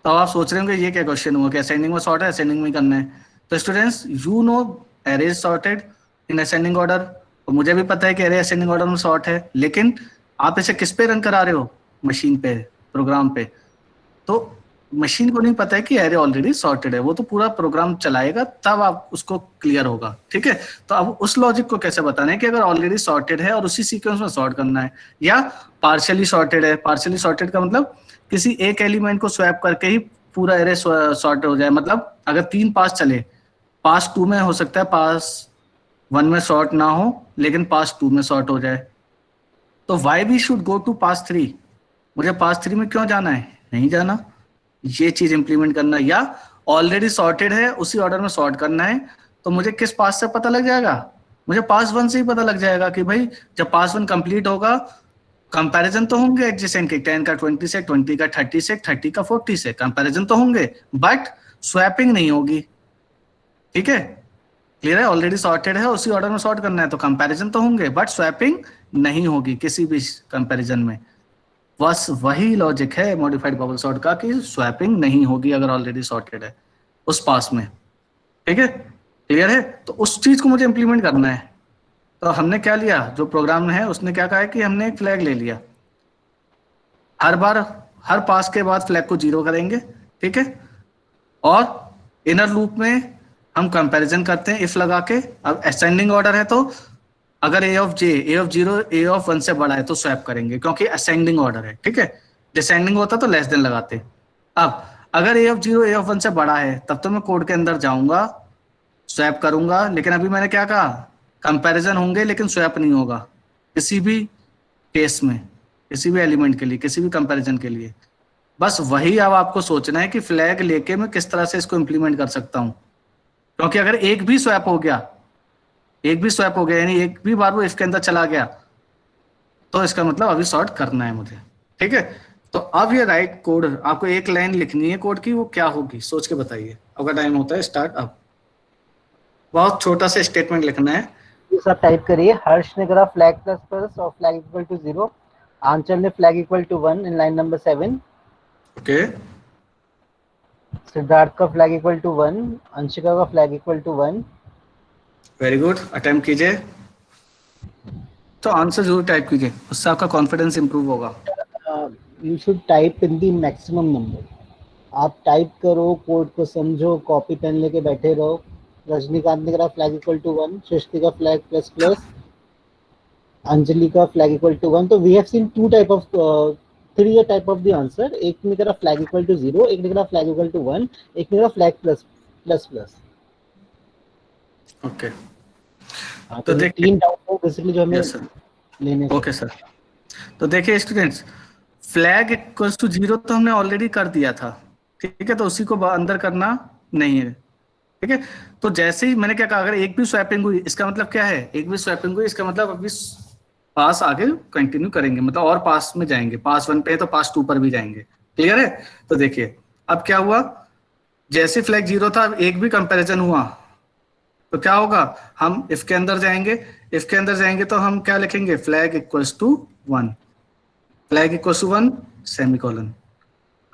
तो आप सोच रहे होंगे ये क्या क्वेश्चन हुआ कि असेंडिंग में सॉर्ट है, असेंडिंग में करना है। तो students, you know array is sorted in ascending order, और मुझे भी पता है कि एरे असेंडिंग ऑर्डर में सॉर्ट है, लेकिन आप इसे किस पे रन करा रहे हो, मशीन पे, प्रोग्राम पे। तो मशीन को नहीं पता है कि एरे ऑलरेडी सॉर्टेड है, वो तो पूरा प्रोग्राम चलाएगा तब आप उसको क्लियर होगा। ठीक है, तो अब उस लॉजिक को कैसे बताना है कि अगर ऑलरेडी सॉर्टेड है और उसी सीक्वेंस में सॉर्ट करना है, या पार्शियली सॉर्टेड है। पार्शियली सॉर्टेड का मतलब किसी एक एलिमेंट को स्वैप करके ही पूरा एरे सॉर्ट हो जाए। मतलब अगर 3 पास चले, पास 2 में हो सकता है पास 1 में सॉर्ट ना हो, लेकिन पास 2 में सॉर्ट हो जाए। तो why we should go to pass 3, मुझे पास 3 में क्यों जाना है, नहीं जाना, ये चीज इंप्लीमेंट करना। या ऑलरेडी सॉर्टेड है, उसी ऑर्डर में सॉर्ट करना है, तो मुझे किस पास से पता लग जाएगा, मुझे पास 1 से ही पता लग जाएगा कि भाई जब पास 1 कंप्लीट होगा, कंपैरिजन तो होंगे एडजेसेंट के, 10 का 20 से, 20 का 30 से, 30 का 40 से, कंपैरिजन तो होंगे, बट स्वैपिंग नहीं होगी। ठीक है, क्लियर है, ऑलरेडी सॉर्टेड है, उसी ऑर्डर में सॉर्ट करना है, तो कंपैरिजन तो होंगे बट स्वैपिंग नहीं होगी किसी भी कंपैरिजन में। बस वही लॉजिक है मॉडिफाइड बबल सॉर्ट का कि स्वैपिंग नहीं होगी अगर ऑलरेडी सॉर्टेड है उस पास में। ठीक है, क्लियर है, तो उस चीज को मुझे इंप्लीमेंट करना है। तो हमने क्या लिया, जो प्रोग्राम में है उसने क्या कहा है कि हमने एक फ्लैग ले लिया, हर बार हर पास के बाद फ्लैग को 0 करेंगे। ठीक है, और इनर लूप में हम कंपैरिजन करते हैं इफ लगा के। अब असेंडिंग ऑर्डर है तो अगर ए ऑफ 0 ए ऑफ 1 से बड़ा है तो स्वैप करेंगे, क्योंकि असेंडिंग ऑर्डर है। ठीक है, डिसेंडिंग होता तो लेस देन लगाते। अब अगर ए ऑफ 0 ए ऑफ 1 से बड़ा है तब तो मैं कोड के अंदर जाऊंगा, स्वैप करूंगा, लेकिन अभी मैंने क्या कहा, कंपैरिजन होंगे लेकिन स्वैप नहीं होगा किसी भी केस में, किसी भी एलिमेंट के लिए, किसी भी कंपैरिजन के लिए। बस वही अब आपको सोचना है कि फ्लैग लेके मैं किस तरह से इसको इंप्लीमेंट कर सकता हूं, क्योंकि अगर एक भी स्वैप हो गया, यानी एक भी बार वो इफ के अंदर चला गया, तो इसका मतलब अभी सॉर्ट करना है मुझे। ठीक है, तो अब ये राइट कोड आपको एक लाइन लिखनी है कोड की, वो क्या होगी सोच के बताइए। आपका टाइम होता है स्टार्ट। अब बहुत छोटा सा स्टेटमेंट लिखना है। ये सब टाइप करिए। हर्ष ने करा फ्लैग प्लस प्लस और फ्लैग इक्वल टू 0, आंचल ने flag equal to 1 in line number 7, okay, Siddharth का फ्लैग इक्वल टू 1, अंशिका का flag equal to 1। Very good, attempt कीजिए। तो आंसर जरूर टाइप कीजिए, उससे आपका कॉन्फिडेंस इंप्रूव होगा। You should type in the maximum number. आप टाइप करो, कोड को समझो, कॉपी पेन लेके बैठे रहो। रजनीकांत ने करा फ्लैग इक्वल टू 1, सृष्टि का फ्लैग प्लस प्लस, अंजलि का फ्लैग इक्वल टू 1। तो we have seen two type of three type of the answer. एक ने करा फ्लैग इक्वल टू 0, एक ने करा फ्लैग इक्वल टू 1, एक ने करा flag plus plus plus. Okay, तो देखिए, तीन डाउट हो बेसिकली जो हमें यस सर, लेने। Okay sir. तो देखिए स्टूडेंट्स, फ्लैग इक्वल्स टू 0 तो हमने ऑलरेडी कर दिया था। ठीक है, तो उसी को अंदर करना नहीं है। ठीक है, तो जैसे ही मैंने क्या कहा, अगर एक भी स्वैपिंग हुई इसका मतलब क्या है, एक भी स्वैपिंग हुई इसका मतलब अभी पास आगे कंटिन्यू करेंगे, मतलब और पास में जाएंगे। पास 1 पे है तो पास 2 पर भी जाएंगे। क्लियर है? तो देखिए अब क्या हुआ, जैसे फ्लैग 0 था एक भी कंपैरिजन हुआ तो क्या होगा, हम इफ के अंदर जाएंगे, इफ के अंदर जाएंगे तो हम क्या लिखेंगे, flag equals to 1, flag equals to 1 semicolon.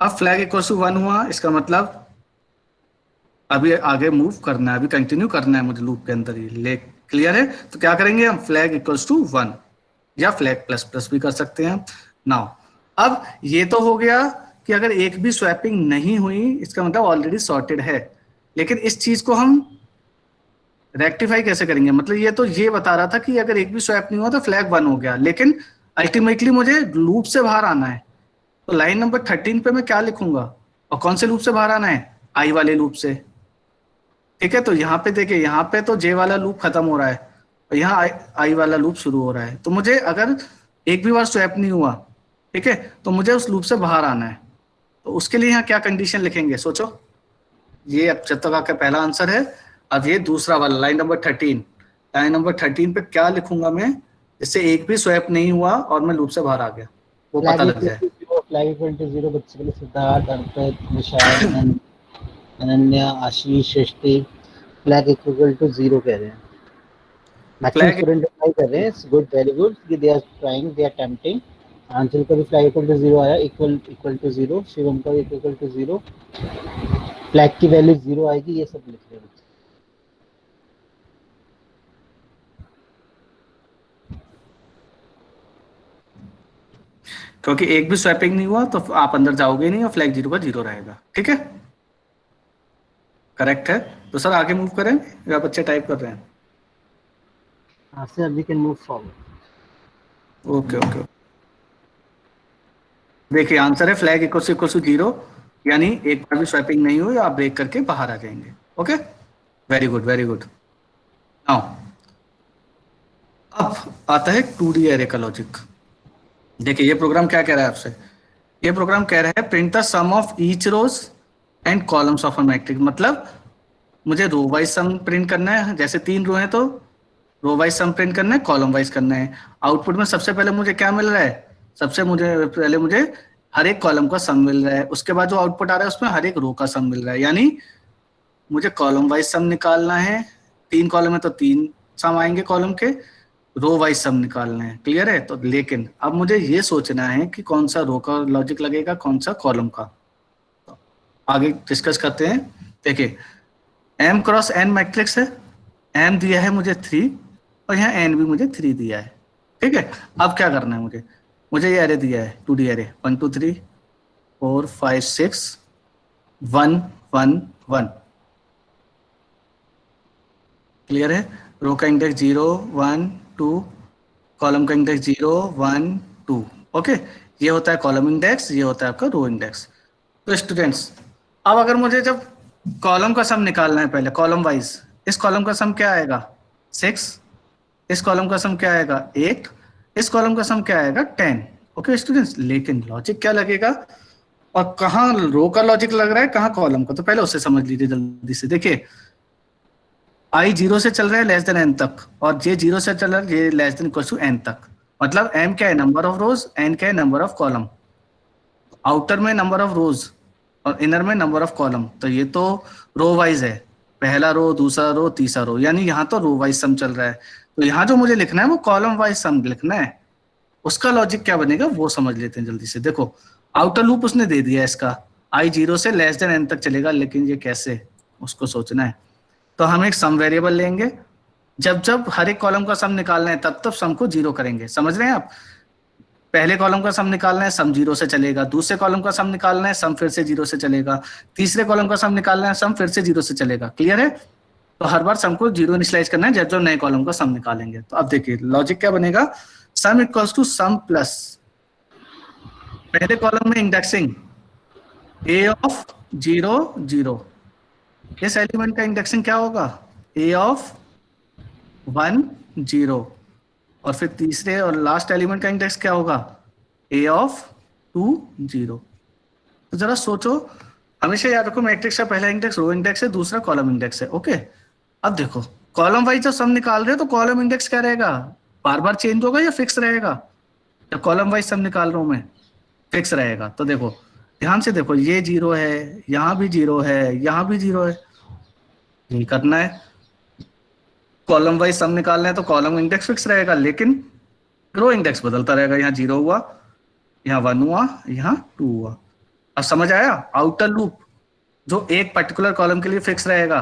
अब फ्लैग इक्वल्स टू 1 हुआ, इसका मतलब अभी आगे मूव करना है, अभी कंटिन्यू करना है मुझे लूप के अंदर ही ले। क्लियर है? तो क्या करेंगे हम, फ्लैग इक्वल्स टू 1 या फ्लैग प्लस प्लस भी कर सकते हैं। नाउ अब ये तो हो गया कि अगर एक भी स्वैपिंग नहीं हुई इसका मतलब ऑलरेडी सॉर्टेड है, लेकिन इस चीज को हम रेक्टिफाई कैसे करेंगे, मतलब ये तो ये बता रहा था कि अगर एक भी स्वैप नहीं हुआ तो फ्लैग 1 हो गया, लेकिन अल्टीमेटली मुझे लूप से बाहर आना है। तो लाइन नंबर 13 पे मैं क्या लिखूंगा, और कौन से लूप से बाहर आना है, आई वाले लूप से। ठीक है, तो यहाँ पे देखिए, यहाँ पे तो जे वाला लूप खत्म हो रहा है और यहाँ आई वाला लूप शुरू हो रहा है। तो मुझे अगर एक भी बार स्वैप नहीं हुआ, ठीक है, तो मुझे उस लूप से बाहर आना है। तो उसके लिए यहाँ क्या कंडीशन लिखेंगे, सोचो। ये अब जब तक आपका पहला आंसर है। अब ये दूसरा वाला लाइन नंबर 13, लाइन नंबर 13 पे क्या लिखूंगा मैं, जिससे एक भी स्वैप नहीं हुआ और मैं लूप से बाहर आ गया, वो पता लग जाए। फ्लैग इक्वल टू 0 बच्चे के लिए सिद्धार्थ, अर्पित, विशाल, अनन्या, आशीष, सृष्टि फ्लैग इक्वल टू 0 कह रहे हैं। मैक्सिमम Flag- स्टूडेंट अप्लाई कर रहे हैं, गुड, वेरी गुड, कि they are trying, they are attempting. Answer का भी फ्लैग इक्वल टू 0 आया, इक्वल टू 0, शिवम का इक्वल टू 0, फ्लैग की वैल्यू 0 आएगी, ये सब लिख रहे हैं। क्योंकि एक भी स्वैपिंग नहीं हुआ तो आप अंदर जाओगे नहीं और फ्लैग 0 का 0 रहेगा। ठीक है, करेक्ट है। तो सर आगे मूव करें या बच्चे टाइप कर रहे हैं? हाँ sir, we can move forward. Okay okay, देखिए आंसर है फ्लैग इक्वल टू 0, यानी एक बार भी स्वैपिंग नहीं हुई आप ब्रेक करके बाहर आ जाएंगे। Okay, very good very good. Now अब आता है 2D एरे का लॉजिक। देखिए ये प्रोग्राम क्या कह रहा है आपसे, ये प्रोग्राम कह रहा है print the sum of each rows and columns of a matrix. मतलब मुझे रो वाइज सम प्रिंट करना है, जैसे 3 रो है तो रो वाइज सम प्रिंट करना है, कॉलम वाइज करना है। आउटपुट में सबसे पहले मुझे क्या मिल रहा है, सबसे पहले मुझे हर एक कॉलम का सम मिल रहा है, उसके बाद जो आउटपुट आ रहा है उसमें हर एक रो का सम मिल रहा है। यानी मुझे कॉलम वाइज सम निकालना है, 3 कॉलम है तो 3 सम आएंगे कॉलम के, रो वाइज सम निकालना है। क्लियर है? तो लेकिन अब मुझे ये सोचना है कि कौन सा रो का लॉजिक लगेगा, कौन सा कॉलम का। तो आगे डिस्कस करते हैं। देखिए m क्रॉस n मैट्रिक्स है, m दिया है मुझे 3 और यहाँ n भी मुझे 3 दिया है। ठीक है, अब क्या करना है मुझे ये एरे दिया है 2D एरे 1 2 3 4 5 6 1 1 1। क्लियर है? रो का इंडेक्स 0 1 2, कॉलम का इंडेक्स 0 1 2। ओके, ये होता है कॉलम इंडेक्स, ये होता है आपका रो इंडेक्स। तो स्टूडेंट्स अब अगर मुझे जब कॉलम का सम निकालना है, पहले कॉलम वाइज, इस कॉलम का सम क्या आएगा 6, इस कॉलम का सम क्या आएगा 8, इस कॉलम का सम क्या आएगा 10। ओके स्टूडेंट्स, लेकिन लॉजिक क्या लगेगा और कहाँ रो का लॉजिक लग रहा है, कहाँ कॉलम का, तो पहले उससे समझ लीजिए जल्दी से। देखिए आई 0 से चल रहा है लेस देन n तक और j 0 से चल रहा है j less than equal to n तक। मतलब m क्या है, नंबर ऑफ रोज, n क्या है, नंबर ऑफ कॉलम। आउटर में नंबर ऑफ रोज और इनर में नंबर ऑफ कॉलम। तो ये तो रो वाइज है, पहला रो दूसरा रो तीसरा रो, यानी यहाँ तो रो वाइज सम चल रहा है। तो यहाँ जो मुझे लिखना है वो कॉलम वाइज सम लिखना है। उसका लॉजिक क्या बनेगा वो समझ लेते हैं जल्दी से। देखो आउटर लूप उसने दे दिया इसका, आई 0 से लेस देन n तक चलेगा, लेकिन ये कैसे उसको सोचना है। तो हम एक सम वेरिएबल लेंगे, जब जब हर एक कॉलम का सम निकालना है तब तब सम को 0 करेंगे। समझ रहे हैं आप? पहले कॉलम का सम निकालना है सम 0 से चलेगा, दूसरे कॉलम का सम निकालना है सम फिर से 0 से चलेगा, तीसरे कॉलम का सम निकालना है सम फिर से 0 से चलेगा। क्लियर है? तो हर बार सम को 0 इनिशियलाइज करना है जब जब नए कॉलम का सम निकालेंगे। तो अब देखिए लॉजिक क्या बनेगा, sum equals to sum plus पहले कॉलम में इंडेक्सिंग a ऑफ 0 0, इस एलिमेंट का इंडेक्सिंग क्या होगा a ऑफ 1 0, और फिर तीसरे और लास्ट एलिमेंट का इंडेक्स क्या होगा a ऑफ 2 0। तो जरा सोचो, हमेशा याद रखो मैट्रिक्स का पहला इंडेक्स रो इंडेक्स है, दूसरा कॉलम इंडेक्स है। ओके, अब देखो कॉलम वाइज जब सम निकाल रहे हो तो कॉलम इंडेक्स क्या रहेगा, बार बार चेंज होगा या फिक्स रहेगा? जब कॉलम वाइज सम निकाल रहा हूं मैं फिक्स रहेगा। तो देखो ध्यान से देखो, ये 0 है, यहाँ भी 0 है, यहाँ भी 0 है, यही करना है। कॉलम वाइज सम निकालना है तो कॉलम इंडेक्स फिक्स रहेगा, लेकिन रो इंडेक्स बदलता रहेगा। यहाँ 0 हुआ, यहाँ 1 हुआ, यहाँ 2 हुआ। अब समझ आया? आउटर लूप जो एक पर्टिकुलर कॉलम के लिए फिक्स रहेगा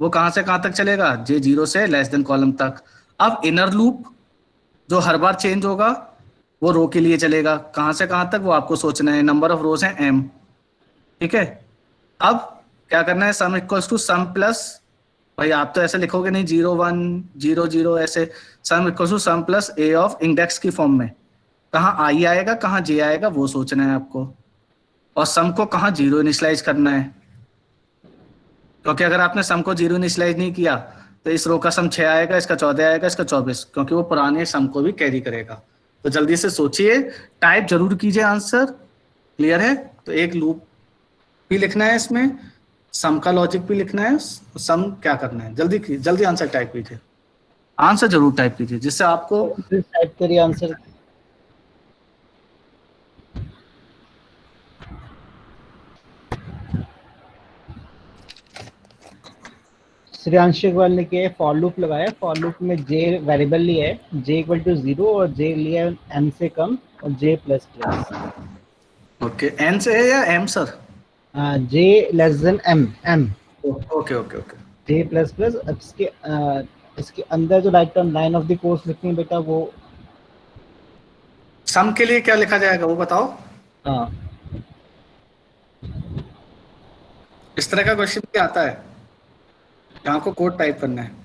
वो कहां से कहां तक चलेगा? J0 से लेस देन कॉलम तक। अब इनर लूप जो हर बार चेंज होगा वो रो के लिए चलेगा, कहां से कहां तक वो आपको सोचना है। नंबर ऑफ रोज है m, ठीक है। अब क्या करना है? Sum equals to sum plus, भाई आप तो ऐसे लिखोगे नहीं 0 1 0 0 ऐसे, sum equals to sum plus a of index की फॉर्म में। कहाँ i आएगा कहाँ j आएगा वो सोचना है आपको, और सम को कहाँ 0 इनिशियलाइज करना है। क्योंकि अगर आपने सम को 0 इनिशियलाइज नहीं किया तो इस रो का सम 6 आएगा, इसका 14 आएगा, इसका 24, क्योंकि वो पुराने सम को भी कैरी करेगा। तो जल्दी से सोचिए, टाइप जरूर कीजिए आंसर। क्लियर है? तो एक लूप भी लिखना है इसमें, सम का लॉजिक भी लिखना है, सम क्या करना है। जल्दी जल्दी आंसर टाइप कीजिए, आंसर जरूर टाइप कीजिए जिससे आपको। टाइप करिए आंसर। श्रेयांश अग्रवाल ने किया है, फॉर लूप लगाया, फॉर लूप में जे वेरिएबल लिया है, जे इक्वल टू 0 और जे लिया है m से कम और J plus plus. Okay, N से है या M sir? J less than m okay okay okay. J plus plus. इसके अंदर जो right term line of the course लिखनी है बेटा वो सम के लिए क्या लिखा जाएगा वो बताओ। हाँ इस तरह का क्वेश्चन भी आता है, यहाँ को कोड टाइप करना है।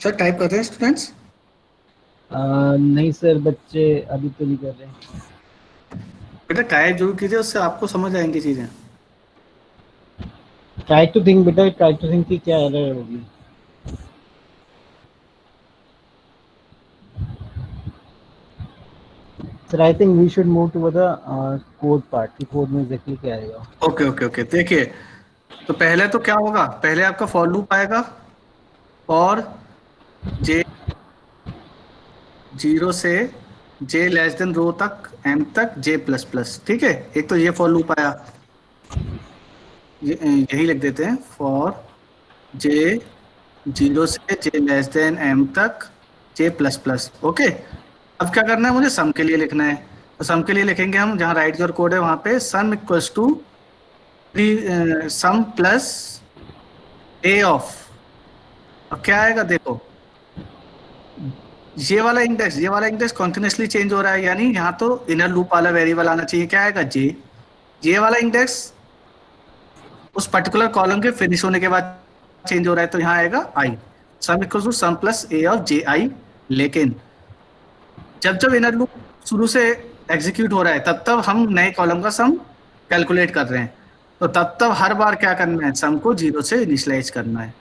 सर टाइप करते हैं स्टूडेंट्स? नहीं सर, बच्चे अभी तो नहीं कर रहे हैं। बेटा टाइप जरूर कीजिए, उससे आपको समझ आएंगी चीजें। ट्राई टू थिंक बेटा, ट्राई टू थिंक की क्या एरर होगी। Sir I think we should move to the code part की। कोड में एग्जैक्टली क्या आएगा। ओके ओके ओके, देखिए तो पहले तो क्या होगा, पहले आपका फॉर लूप आएगा और जे 0 से जे लेस देन रो तक m तक जे प्लस प्लस, ठीक है। एक तो ये फॉर लूप आया, यही लिख देते हैं, फॉर जे 0 से जे लेस देन m तक जे प्लस प्लस। ओके, अब क्या करना है मुझे? सम के लिए लिखना है। तो सम के लिए लिखेंगे हम, जहाँ राइट योर कोड है वहां पे sum equals to sum plus A of. अब क्या आएगा देखो, ये वाला इंडेक्स कॉन्टिन्यूसली चेंज हो रहा है, यानी यहाँ तो इनर लूप वाला वेरिएबल आना चाहिए। क्या आएगा? जे। ये वाला इंडेक्स उस पर्टिकुलर कॉलम के फिनिश होने के बाद चेंज हो रहा है, तो यहाँ आएगा I. Sum equals to sum plus A of J I. लेकिन जब जब इनर लूप शुरू से एग्जीक्यूट हो रहा है तब तब हम नए कॉलम का सम कैलकुलेट कर रहे हैं, तो तब तब हर बार क्या करना है? सम को 0 से इनिशियलाइज करना है।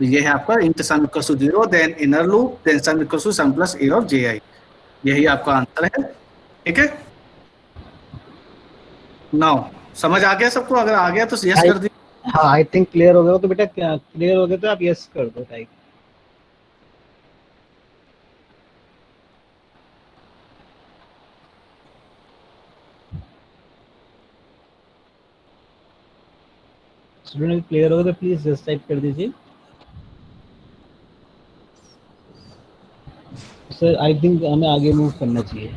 तो ये है आपका int sum equals to 0 then inner loop then sum equals to sum plus A of J I. यही आपका आंसर है, ठीक है। नाउ समझ आ गया सबको? अगर आ गया तो यस कर दीजिए। हाँ आई थिंक क्लियर हो गया। तो बेटा क्लियर हो गया तो आप यस कर दो टाइप। स्टूडेंट क्लियर हो गया तो प्लीज यस टाइप कर दीजिए। सर आई थिंक हमें आगे मूव करना चाहिए।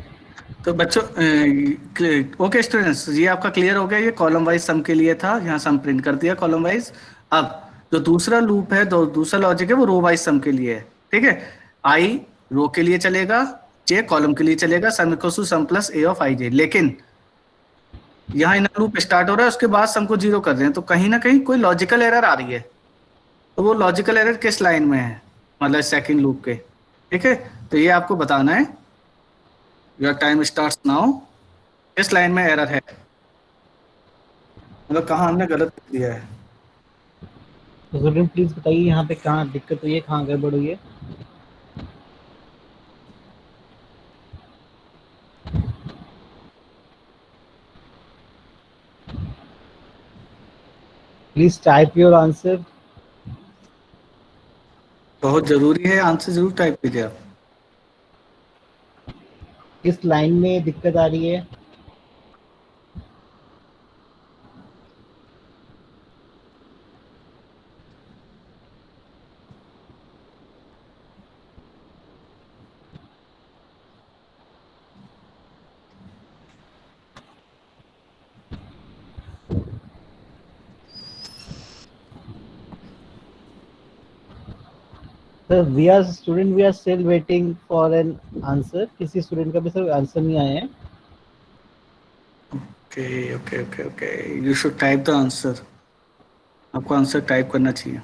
तो बच्चों ओके स्टूडेंट्स, ये आपका क्लियर हो गया। ये कॉलम वाइज सम के लिए था, यहाँ सम प्रिंट कर दिया कॉलम वाइज। अब जो दूसरा लूप है, दूसरा लॉजिक है, वो रो वाइज सम के लिए है, ठीक है। आई रो के लिए चलेगा, जे कॉलम के लिए चलेगा, sum equals to sum plus A of I J. लेकिन यहाँ इनर लूप स्टार्ट हो रहा है, उसके बाद सम को 0 कर रहे हैं, तो कहीं ना कहीं कोई लॉजिकल एरर आ रही है। तो वो लॉजिकल एरर किस लाइन में है, मतलब सेकंड लूप के, ठीक है। तो ये आपको बताना है। Your time starts now. किस लाइन में एरर है, मतलब कहाँ हमने गलत दिया है। तो स्टूडेंट प्लीज बताइए यहाँ पे कहाँ दिक्कत हुई है, कहाँ गड़बड़ हुई है। Please type your answer. बहुत जरूरी है, आंसर जरूर टाइप कीजिए आप। किस लाइन में दिक्कत आ रही है? Sir, we are student, we are still waiting for an answer. किसी स्टूडेंट का भी सर आंसर नहीं आया है। Okay, you should type the answer. आपको आंसर टाइप करना चाहिए।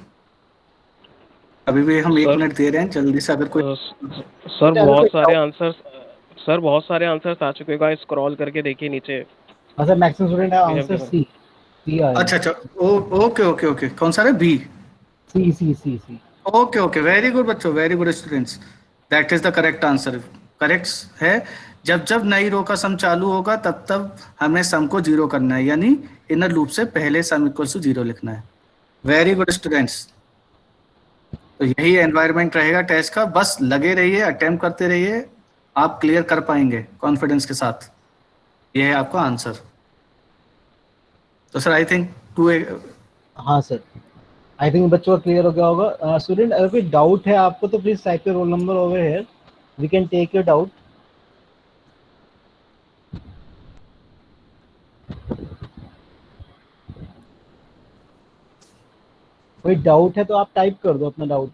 अभी भी हम 1 सर मिनट दे रहे हैं, जल्दी से अगर कोई। सर अगर बहुत कोई सारे doubt- आंसर्स सर बहुत सारे आंसर्स आ चुके हैं, स्क्रॉल करके देखिए नीचे। हाँ सर, मैक्सिमम स्टूडेंट है आंसर देखो। सी। सी आया। अच्छा, ओके, कौन सा है? बी। सी। ओके, वेरी गुड बच्चों, very good students, that is the correct answer. Correct है। जब जब नई रो का सम चालू होगा तब तब हमें सम को 0 करना है, यानी इनर लूप से पहले सम इक्वल टू 0 लिखना है। Very good students. तो यही एनवायरनमेंट रहेगा टेस्ट का, बस लगे रहिए, अटेम्प्ट करते रहिए, आप क्लियर कर पाएंगे कॉन्फिडेंस के साथ। ये है आपका आंसर। तो सर आई थिंक 2। हाँ सर, आई थिंक बच्चों का क्लियर हो गया होगा। स्टूडेंट, अगर कोई डाउट है आपको तो please type your roll number over here, we can take your doubt. कोई डाउट है तो आप टाइप कर दो अपना डाउट।